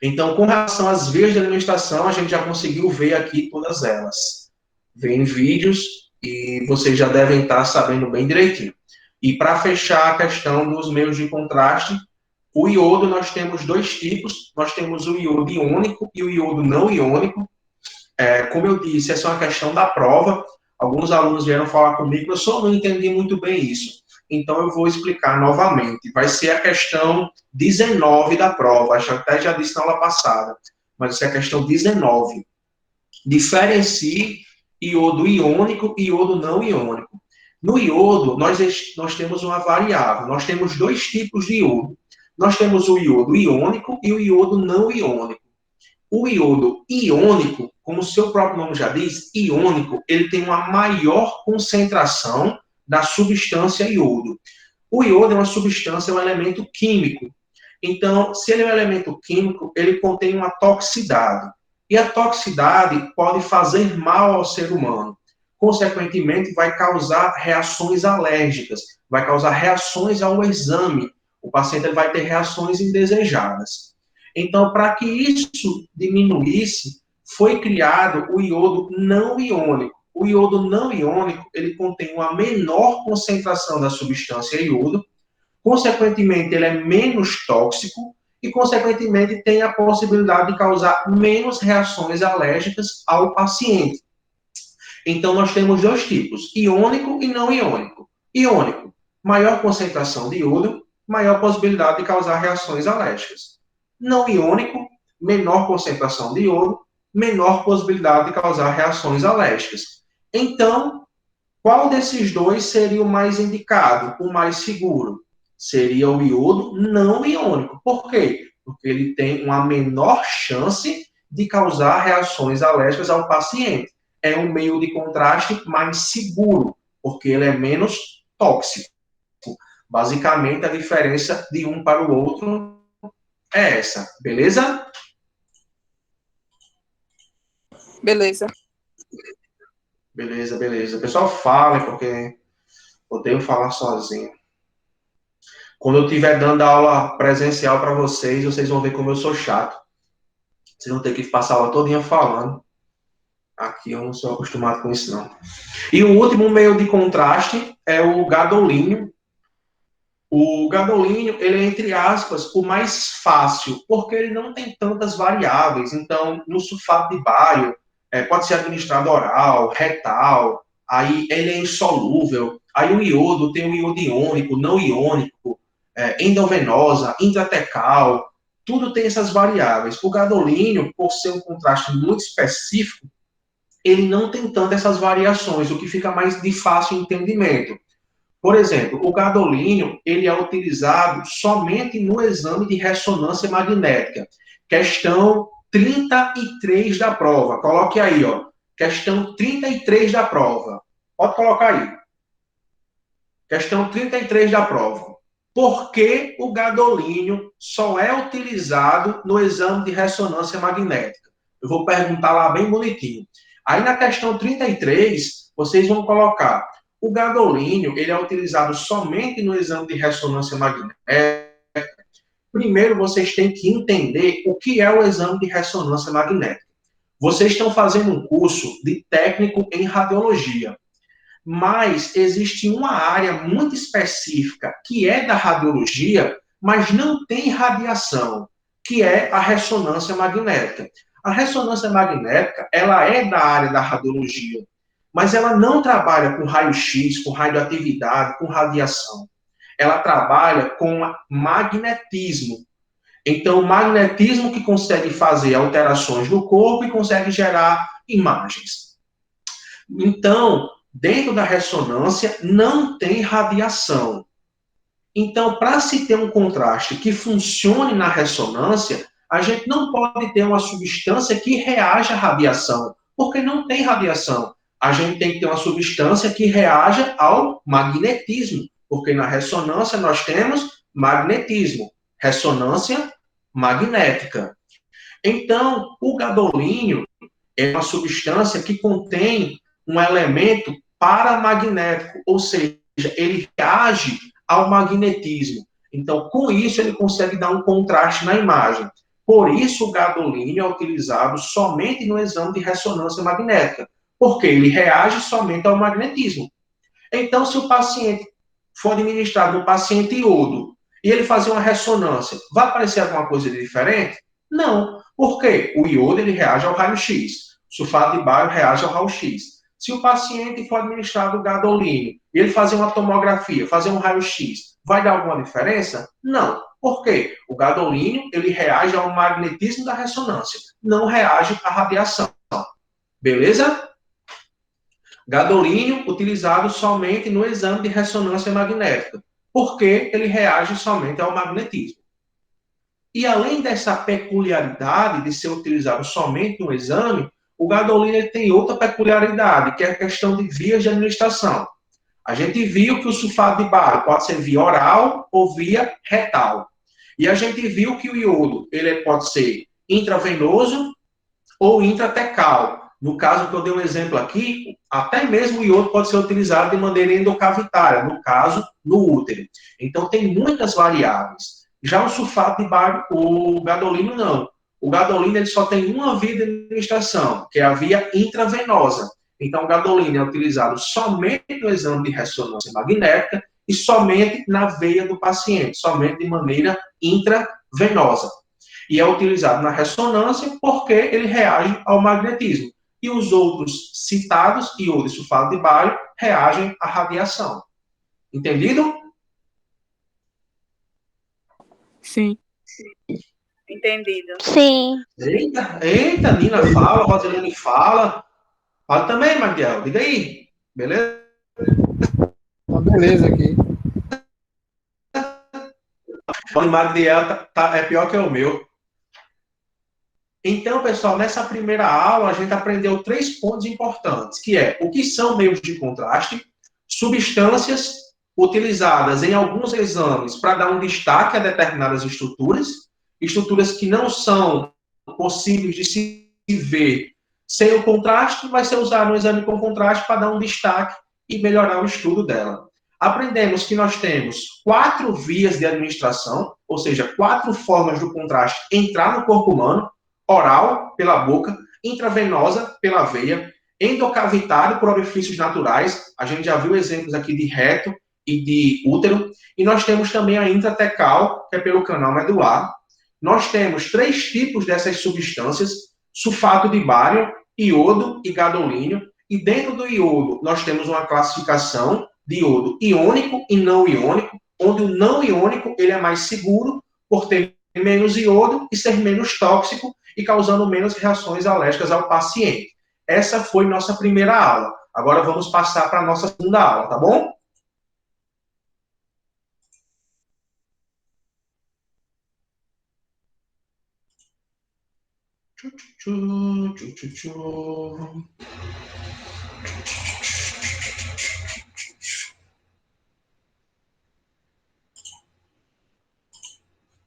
Então, com relação às vias de administração, a gente já conseguiu ver aqui todas elas. Vê em vídeos e vocês já devem estar sabendo bem direitinho. E para fechar a questão dos meios de contraste, o iodo nós temos dois tipos. Nós temos o iodo iônico e o iodo não iônico. Como eu disse, essa é uma questão da prova. Alguns alunos vieram falar comigo, eu só não entendi muito bem isso. Então, eu vou explicar novamente. Vai ser a questão 19 da prova. Acho que até já disse na aula passada. Mas essa é a questão 19. Diferencie iodo iônico e iodo não iônico. No iodo, nós temos uma variável. Nós temos dois tipos de iodo. Nós temos o iodo iônico e o iodo não iônico. O iodo iônico, como o seu próprio nome já diz, iônico, ele tem uma maior concentração da substância iodo. O iodo é uma substância, é um elemento químico. Então, se ele é um elemento químico, ele contém uma toxicidade. E a toxicidade pode fazer mal ao ser humano. Consequentemente, vai causar reações alérgicas, vai causar reações ao exame. O paciente vai ter reações indesejadas. Então, para que isso diminuísse, foi criado o iodo não iônico. o iodo não iônico, ele contém uma menor concentração da substância iodo, consequentemente, ele é menos tóxico e, consequentemente, tem a possibilidade de causar menos reações alérgicas ao paciente. Então, nós temos dois tipos, iônico e não iônico. Iônico, maior concentração de iodo, maior possibilidade de causar reações alérgicas. Não iônico, menor concentração de iodo, menor possibilidade de causar reações alérgicas. Então, qual desses dois seria o mais indicado, o mais seguro? Seria o iodo não iônico. Por quê? Porque ele tem uma menor chance de causar reações alérgicas ao paciente. É um meio de contraste mais seguro, porque ele é menos tóxico. Basicamente, a diferença de um para o outro é essa. Beleza?
Beleza.
Beleza, beleza. O pessoal fala, porque odeio falar sozinho. Quando eu estiver dando aula presencial para vocês, vocês vão ver como eu sou chato. Vocês vão ter que passar a aula todinha falando. Aqui eu não sou acostumado com isso, não. E o último meio de contraste é o gadolínio. O gadolínio, ele é, entre aspas, o mais fácil, porque ele não tem tantas variáveis. Então, no sulfato de bário, pode ser administrado oral, retal, aí ele é insolúvel. Aí o iodo tem o iodo iônico, não iônico, endovenosa, intratecal, tudo tem essas variáveis. O gadolínio, por ser um contraste muito específico, ele não tem tanto essas variações, o que fica mais de fácil entendimento. Por exemplo, o gadolínio, ele é utilizado somente no exame de ressonância magnética. Questão 33 da prova. Coloque aí, ó. Questão 33 da prova. Pode colocar aí. Questão 33 da prova. Por que o gadolínio só é utilizado no exame de ressonância magnética? Eu vou perguntar lá bem bonitinho. Aí na questão 33, vocês vão colocar: o gadolínio, ele é utilizado somente no exame de ressonância magnética. Primeiro, vocês têm que entender o que é o exame de ressonância magnética. Vocês estão fazendo um curso de técnico em radiologia, mas existe uma área muito específica que é da radiologia, mas não tem radiação, que é a ressonância magnética. A ressonância magnética, ela é da área da radiologia, mas ela não trabalha com raio-x, com radioatividade, com radiação. Ela trabalha com magnetismo. Então, o magnetismo que consegue fazer alterações no corpo e consegue gerar imagens. Então, dentro da ressonância, não tem radiação. Então, para se ter um contraste que funcione na ressonância, a gente não pode ter uma substância que reaja à radiação, porque não tem radiação. A gente tem que ter uma substância que reaja ao magnetismo, porque na ressonância nós temos magnetismo, ressonância magnética. Então, o gadolínio é uma substância que contém um elemento paramagnético, ou seja, ele reage ao magnetismo. Então, com isso, ele consegue dar um contraste na imagem. Por isso, o gadolínio é utilizado somente no exame de ressonância magnética, porque ele reage somente ao magnetismo. Então, se o paciente for administrado no paciente iodo e ele fazer uma ressonância, vai aparecer alguma coisa de diferente? Não. Por quê? O iodo ele reage ao raio-x. O sulfato de bário reage ao raio-x. Se o paciente for administrado o gadolínio e ele fazer uma tomografia, fazer um raio-x, vai dar alguma diferença? Não. Por quê? O gadolínio ele reage ao magnetismo da ressonância, não reage à radiação. Beleza? Gadolínio utilizado somente no exame de ressonância magnética, porque ele reage somente ao magnetismo. E além dessa peculiaridade de ser utilizado somente no exame, o gadolínio tem outra peculiaridade, que é a questão de vias de administração. A gente viu que o sulfato de bário pode ser via oral ou via retal. E a gente viu que o iodo ele pode ser intravenoso ou intratecal. No caso que eu dei um exemplo aqui, até mesmo o iodo pode ser utilizado de maneira endocavitária, no caso, no útero. Então, tem muitas variáveis. Já o sulfato de bário, o gadolínio não. O gadolínio ele só tem uma via de administração, que é a via intravenosa. Então, o gadolínio é utilizado somente no exame de ressonância magnética e somente na veia do paciente, somente de maneira intravenosa. E é utilizado na ressonância porque ele reage ao magnetismo. E os outros citados, iodo e sulfato de bário, reagem à radiação. Entendido?
Sim. Entendido.
Sim.
Eita, Nina fala, Rosilene fala. Fala também, Magdiel, diga aí. Beleza?
Então, beleza aqui.
O Magdiel é pior que o meu. Então, pessoal, nessa primeira aula, a gente aprendeu 3 pontos importantes, que é o que são meios de contraste, substâncias utilizadas em alguns exames para dar um destaque a determinadas estruturas que não são possíveis de se ver sem o contraste, vai ser usado no exame com contraste para dar um destaque e melhorar o estudo dela. Aprendemos que nós temos 4 vias de administração, ou seja, 4 formas do contraste entrar no corpo humano: oral, pela boca; intravenosa, pela veia; endocavitário, por orifícios naturais. A gente já viu exemplos aqui de reto e de útero. E nós temos também a intratecal, que é pelo canal medular. Nós temos 3 tipos dessas substâncias: sulfato de bário, iodo e gadolínio. E dentro do iodo, nós temos uma classificação de iodo iônico e não iônico, onde o não iônico ele é mais seguro por ter menos iodo e ser menos tóxico e causando menos reações alérgicas ao paciente. Essa foi nossa primeira aula. Agora vamos passar para a nossa segunda aula, tá bom?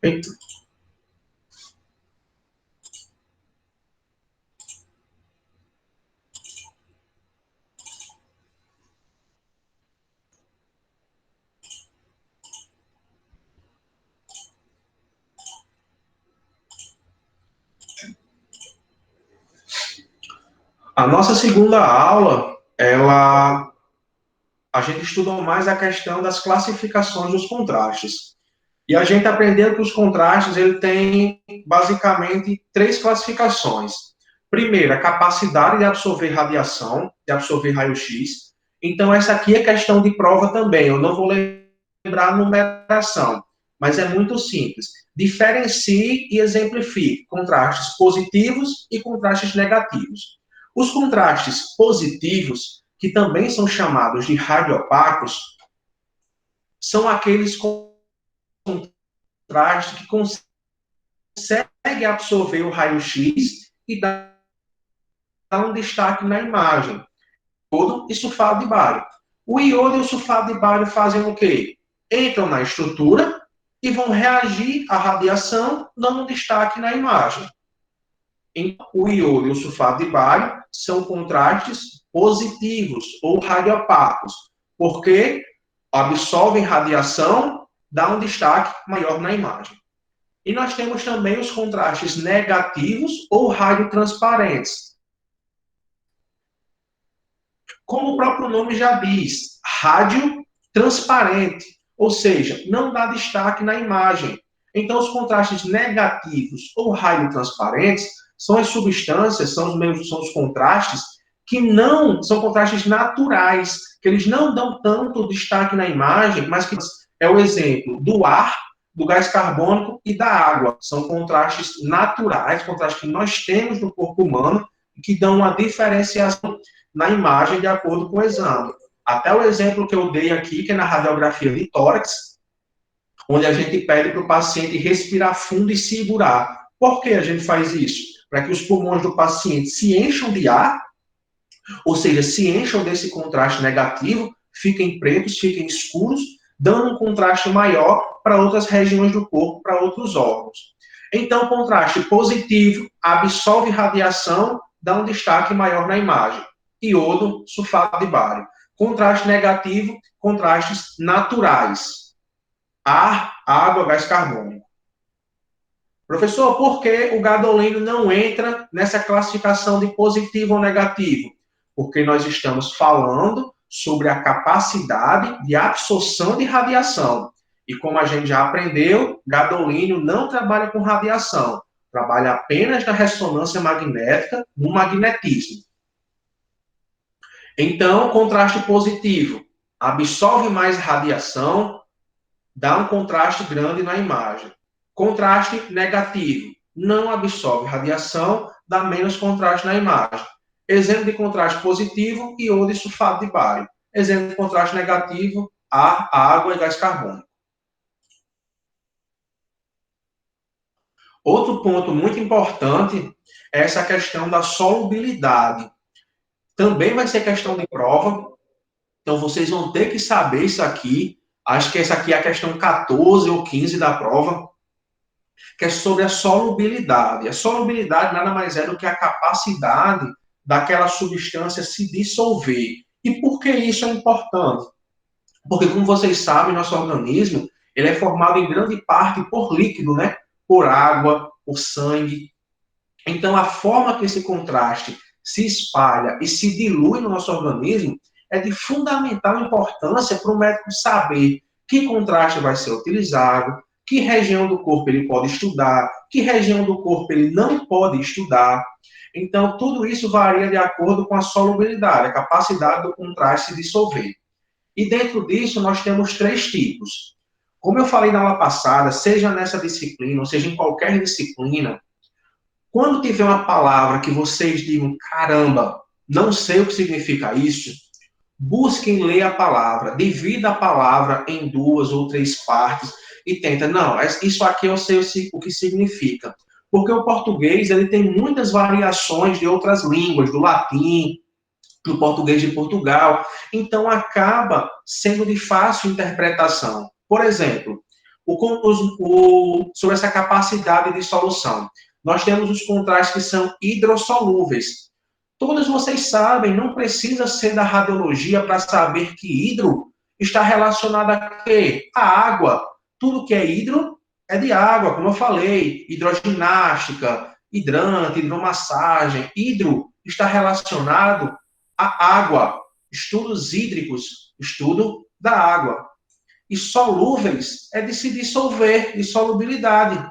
Eita. A nossa segunda aula, a gente estudou mais a questão das classificações dos contrastes. E a gente aprendeu que os contrastes ele tem basicamente 3 classificações. Primeiro, a capacidade de absorver radiação, de absorver raio-x. Então, essa aqui é questão de prova também. Eu não vou lembrar a numeração, mas é muito simples. Diferencie e exemplifique contrastes positivos e contrastes negativos. Os contrastes positivos, que também são chamados de radioopacos, são aqueles contrastes que conseguem absorver o raio-x e dar um destaque na imagem. Iodo e sulfato de bário. O iodo e o sulfato de bário fazem o quê? Entram na estrutura e vão reagir à radiação, dando um destaque na imagem. Então, o iodo e o sulfato de bário são contrastes positivos ou radioopacos, porque absorvem radiação, dá um destaque maior na imagem. E nós temos também os contrastes negativos ou radiotransparentes. Como o próprio nome já diz, radiotransparente, ou seja, não dá destaque na imagem. Então, os contrastes negativos ou radiotransparentes são as substâncias, são os contrastes que não são contrastes naturais, que eles não dão tanto destaque na imagem, mas que é o exemplo do ar, do gás carbônico e da água. São contrastes naturais, contrastes que nós temos no corpo humano, que dão uma diferenciação na imagem de acordo com o exame. Até o exemplo que eu dei aqui, que é na radiografia de tórax, onde a gente pede para o paciente respirar fundo e segurar. Por que a gente faz isso? Para que os pulmões do paciente se encham de ar, ou seja, se encham desse contraste negativo, fiquem pretos, fiquem escuros, dando um contraste maior para outras regiões do corpo, para outros órgãos. Então, contraste positivo, absorve radiação, dá um destaque maior na imagem. Iodo, sulfato de bário. Contraste negativo, contrastes naturais. Ar, água, gás carbônico. Professor, por que o gadolínio não entra nessa classificação de positivo ou negativo? Porque nós estamos falando sobre a capacidade de absorção de radiação. E como a gente já aprendeu, gadolínio não trabalha com radiação, trabalha apenas na ressonância magnética, no magnetismo. Então, contraste positivo, absorve mais radiação, dá um contraste grande na imagem. Contraste negativo, não absorve radiação, dá menos contraste na imagem. Exemplo de contraste positivo, iodo e sulfato de bário. Exemplo de contraste negativo, ar, água e gás carbônico. Outro ponto muito importante é essa questão da solubilidade. Também vai ser questão de prova, então vocês vão ter que saber isso aqui. Acho que essa aqui é a questão 14 ou 15 da prova, que é sobre a solubilidade. A solubilidade nada mais é do que a capacidade daquela substância se dissolver. E por que isso é importante? Porque, como vocês sabem, nosso organismo ele é formado em grande parte por líquido, né? Por água, por sangue. Então, a forma que esse contraste se espalha e se dilui no nosso organismo é de fundamental importância para o médico saber que contraste vai ser utilizado, que região do corpo ele pode estudar, que região do corpo ele não pode estudar. Então, tudo isso varia de acordo com a solubilidade, a capacidade do contraste se dissolver. E dentro disso, nós temos 3 tipos. Como eu falei na aula passada, seja nessa disciplina, ou seja em qualquer disciplina, quando tiver uma palavra que vocês digam, caramba, não sei o que significa isso, busquem ler a palavra, divida a palavra em 2 ou 3 partes e tenta, não, isso aqui eu sei o que significa. Porque o português ele tem muitas variações de outras línguas, do latim, do português de Portugal, então acaba sendo de fácil interpretação. Por exemplo, sobre essa capacidade de solução. Nós temos os contrastes que são hidrossolúveis. Todos vocês sabem, não precisa ser da radiologia para saber que hidro está relacionado a quê? A água. Tudo que é hidro é de água, como eu falei. Hidroginástica, hidrante, hidromassagem. Hidro está relacionado à água. Estudos hídricos, estudo da água. E solúveis é de se dissolver, de solubilidade.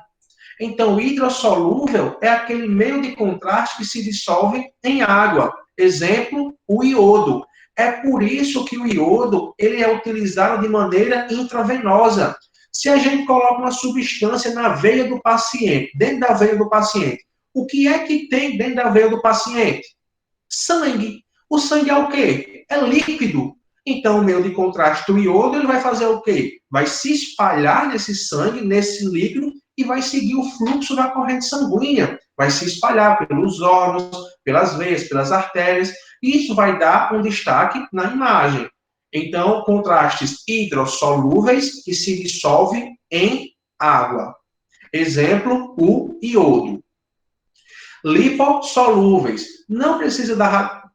Então, hidrossolúvel é aquele meio de contraste que se dissolve em água. Exemplo, o iodo. É por isso que o iodo ele é utilizado de maneira intravenosa. Se a gente coloca uma substância na veia do paciente, dentro da veia do paciente, o que é que tem dentro da veia do paciente? Sangue. O sangue é o quê? É líquido. Então, o meio de contraste do iodo ele vai fazer o quê? Vai se espalhar nesse sangue, nesse líquido, e vai seguir o fluxo da corrente sanguínea. Vai se espalhar pelos órgãos, pelas veias, pelas artérias, e isso vai dar um destaque na imagem. Então, contrastes hidrossolúveis que se dissolvem em água. Exemplo, o iodo. Lipossolúveis. Não precisa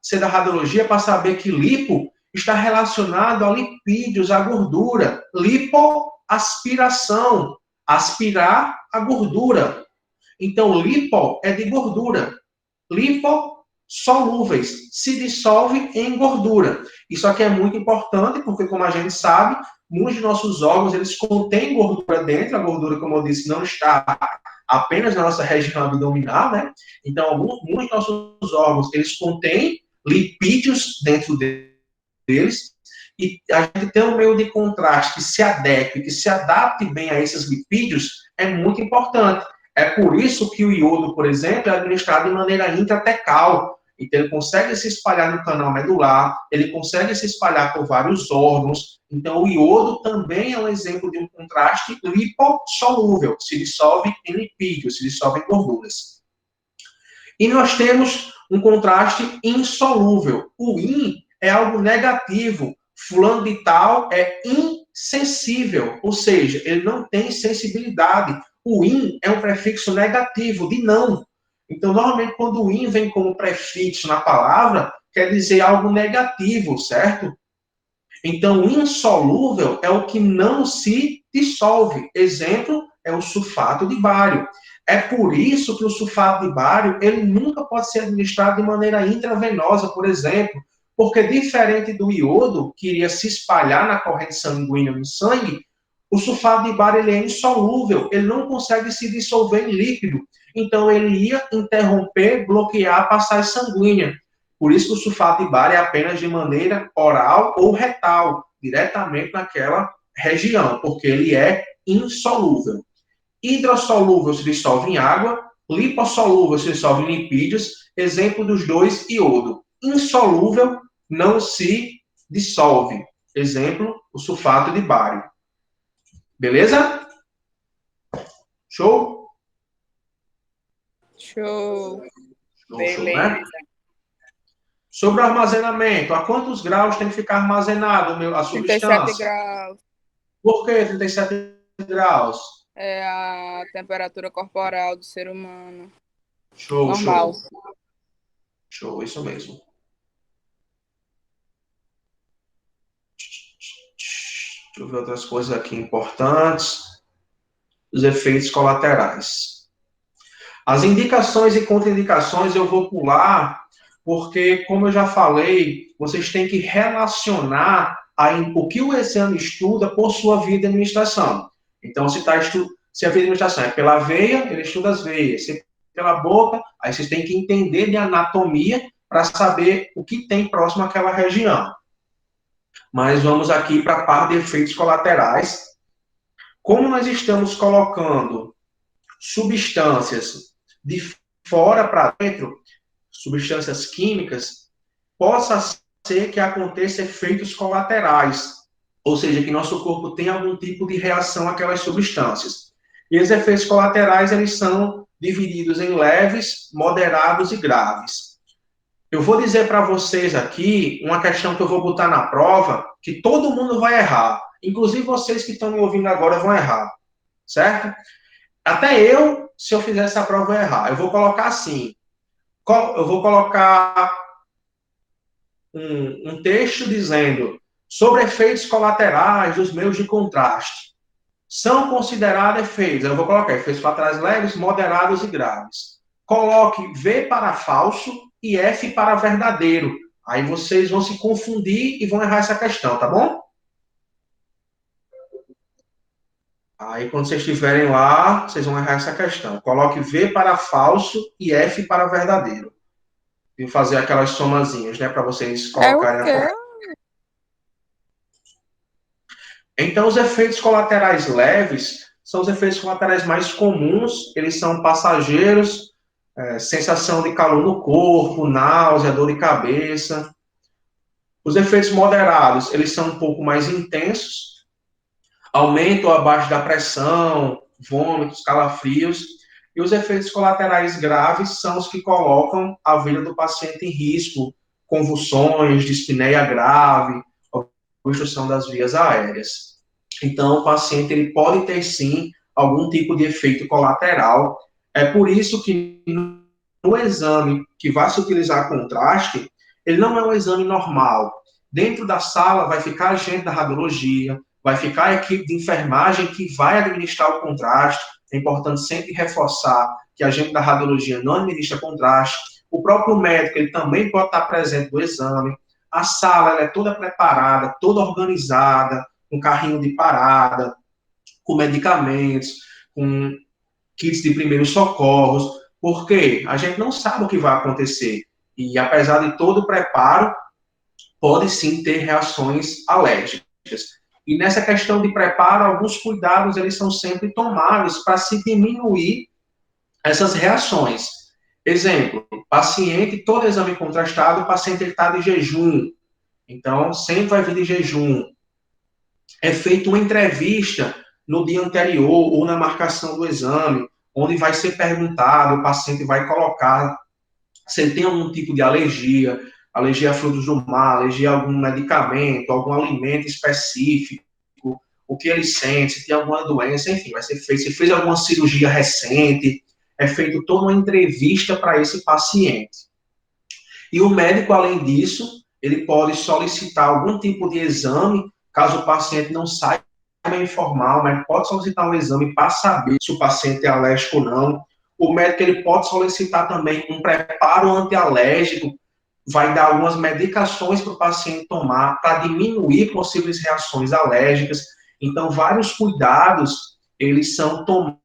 ser da radiologia para saber que lipo está relacionado a lipídios, a gordura. Lipoaspiração. Aspirar a gordura. Então, lipo é de gordura. Lipossolúveis se dissolve em gordura. Isso aqui é muito importante, porque, como a gente sabe, muitos de nossos órgãos, eles contêm gordura dentro. A gordura, como eu disse, não está apenas na nossa região abdominal, né? Então, muitos de nossos órgãos, eles contêm lipídios dentro deles. E a gente ter um meio de contraste que se adeque, que se adapte bem a esses lipídios, é muito importante. É por isso que o iodo, por exemplo, é administrado de maneira intratecal. Então, ele consegue se espalhar no canal medular, ele consegue se espalhar por vários órgãos. Então, o iodo também é um exemplo de um contraste lipossolúvel, se dissolve em lipídios, se dissolve em gorduras. E nós temos um contraste insolúvel. O in é algo negativo. Fulano de tal é insensível, ou seja, ele não tem sensibilidade. O in é um prefixo negativo, de não. Então, normalmente, quando o in vem como prefixo na palavra, quer dizer algo negativo, certo? Então, insolúvel é o que não se dissolve. Exemplo é o sulfato de bário. É por isso que o sulfato de bário, ele nunca pode ser administrado de maneira intravenosa, por exemplo, porque diferente do iodo, que iria se espalhar na corrente sanguínea no sangue, o sulfato de bário ele é insolúvel, ele não consegue se dissolver em líquido. Então, ele ia interromper, bloquear a passagem sanguínea. Por isso que o sulfato de bário é apenas de maneira oral ou retal, diretamente naquela região, porque ele é insolúvel. Hidrossolúvel se dissolve em água, lipossolúvel se dissolve em lipídios, exemplo dos dois, iodo. Insolúvel não se dissolve, exemplo, o sulfato de bário. Beleza? Show?
Show.
Show,
Beleza.
né? Sobre o armazenamento, a quantos graus tem que ficar armazenado a
37
substância?
graus.
Por que 37 graus?
É a temperatura corporal do ser humano.
Show,
Normal.
show. Show, isso mesmo. Deixa eu ver outras coisas aqui importantes. Os efeitos colaterais. As indicações e contraindicações eu vou pular, porque, como eu já falei, vocês têm que relacionar o que o exame estuda por sua via de administração. Então, se a via de administração é pela veia, ele estuda as veias. Se é pela boca, aí vocês têm que entender de anatomia para saber o que tem próximo àquela região. Mas vamos aqui para a parte de efeitos colaterais. Como nós estamos colocando substâncias de fora para dentro, substâncias químicas, possa ser que aconteça efeitos colaterais, ou seja, que nosso corpo tenha algum tipo de reação àquelas substâncias. E os efeitos colaterais, eles são divididos em leves, moderados e graves. Eu vou dizer para vocês aqui uma questão que eu vou botar na prova, que todo mundo vai errar. Inclusive vocês que estão me ouvindo agora vão errar, certo? Até eu, se eu fizer essa prova, vou errar. Eu vou colocar assim. Eu vou colocar um texto dizendo sobre efeitos colaterais dos meios de contraste. São considerados efeitos. Eu vou colocar efeitos colaterais leves, moderados e graves. Coloque V para falso e F para verdadeiro. Aí vocês vão se confundir e vão errar essa questão, tá bom? Aí, quando vocês estiverem lá, vocês vão errar essa questão. Coloque V para falso e F para verdadeiro. E fazer aquelas somazinhas, né? Para vocês colocarem
É o quê?
a correta. Então, os efeitos colaterais leves são os efeitos colaterais mais comuns. Eles são passageiros, sensação de calor no corpo, náusea, dor de cabeça. Os efeitos moderados, eles são um pouco mais intensos. Aumento ou abaixo da pressão, vômitos, calafrios. E os efeitos colaterais graves são os que colocam a vida do paciente em risco, convulsões, dispneia grave, obstrução das vias aéreas. Então, o paciente ele pode ter, sim, algum tipo de efeito colateral. É por isso que no exame que vai se utilizar contraste, ele não é um exame normal. Dentro da sala vai ficar a gente da radiologia, vai ficar a equipe de enfermagem que vai administrar o contraste. É importante sempre reforçar que a gente da radiologia não administra contraste. O próprio médico, ele também pode estar presente no exame. A sala, ela é toda preparada, toda organizada, com carrinho de parada, com medicamentos, com kits de primeiros socorros, porque a gente não sabe o que vai acontecer. E, apesar de todo o preparo, pode sim ter reações alérgicas. E nessa questão de preparo, alguns cuidados eles são sempre tomados para se diminuir essas reações. Exemplo, paciente, todo exame contrastado, o paciente está de jejum. Então, sempre vai vir de jejum. É feita uma entrevista no dia anterior ou na marcação do exame, onde vai ser perguntado, o paciente vai colocar se ele tem algum tipo de alergia, alergia a frutos do mar, alergia a algum medicamento, algum alimento específico, o que ele sente, se tem alguma doença, enfim, vai ser feito, se fez alguma cirurgia recente, é feito toda uma entrevista para esse paciente. E o médico, além disso, ele pode solicitar algum tipo de exame, caso o paciente não saiba informar, mas pode solicitar um exame para saber se o paciente é alérgico ou não. O médico ele pode solicitar também um preparo antialérgico, vai dar algumas medicações para o paciente tomar para diminuir possíveis reações alérgicas. Então, vários cuidados, eles são tomados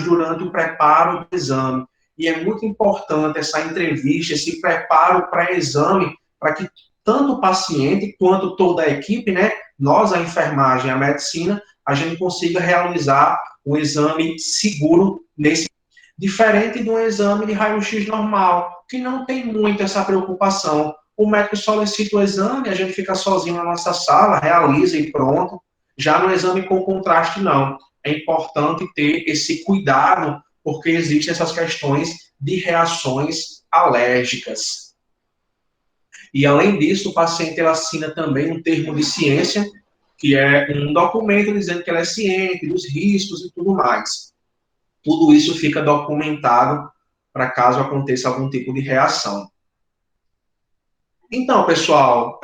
durante o preparo do exame. E é muito importante essa entrevista, esse preparo pré-exame, para que tanto o paciente quanto toda a equipe, né, nós, a enfermagem, a medicina, a gente consiga realizar um exame seguro nesse, diferente de um exame de raio-x normal, que não tem muito essa preocupação. O médico solicita o exame, a gente fica sozinho na nossa sala, realiza e pronto. Já no exame com contraste, não. É importante ter esse cuidado, porque existem essas questões de reações alérgicas. E, além disso, o paciente ele assina também um termo de ciência, que é um documento dizendo que ele é ciente dos riscos e tudo mais. Tudo isso fica documentado para caso aconteça algum tipo de reação. Então, pessoal,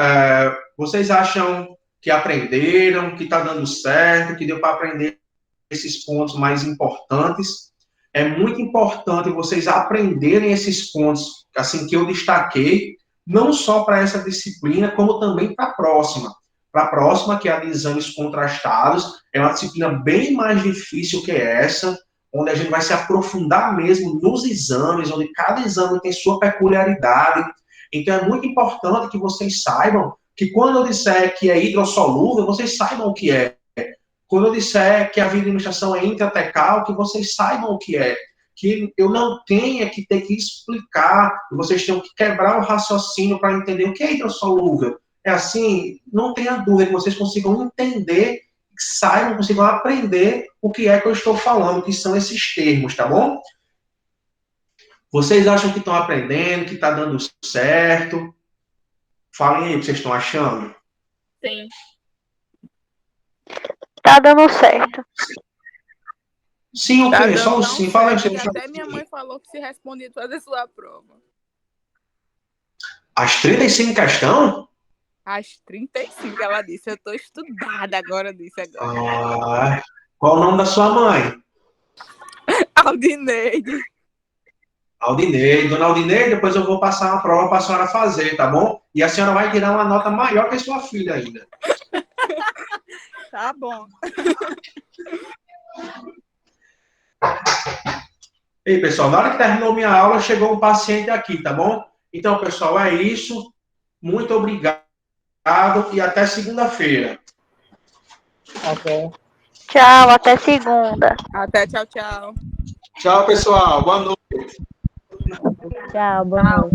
vocês acham que aprenderam, que está dando certo, que deu para aprender esses pontos mais importantes? É muito importante vocês aprenderem esses pontos, assim, que eu destaquei, não só para essa disciplina, como também para a próxima. Para a próxima, que é a de exames contrastados, é uma disciplina bem mais difícil que essa, onde a gente vai se aprofundar mesmo nos exames, onde cada exame tem sua peculiaridade. Então, é muito importante que vocês saibam que quando eu disser que é hidrossolúvel, vocês saibam o que é. Quando eu disser que a via de administração é intratecal, que vocês saibam o que é. Que eu não tenha que ter que explicar, vocês tenham que quebrar o raciocínio para entender o que é hidrossolúvel. É assim, não tenha dúvida que vocês consigam entender, saibam, consigam aprender o que é que eu estou falando, que são esses termos, tá bom? Vocês acham que estão aprendendo, que está dando certo? Falem aí o que vocês estão achando.
Sim.
Tá dando certo.
Sim, o quê? Só o sim.
Sim.
Fala aí.
Até minha mãe falou que se respondia toda a sua prova.
As 35 questões?
Às 35, ela disse. Eu tô estudada agora, disse agora.
Ah, qual o nome da sua mãe?
Aldineide.
Aldineide. Dona Aldineide, depois eu vou passar uma prova para a senhora fazer, tá bom? E a senhora vai tirar uma nota maior que a sua filha ainda.
Tá bom.
Ei, pessoal, na hora que terminou minha aula, chegou um paciente aqui, tá bom? Então, pessoal, é isso. Muito obrigado e até segunda-feira.
Até.
Tchau, até segunda.
Até tchau, tchau.
Tchau, pessoal. Boa noite.
Tchau, boa noite.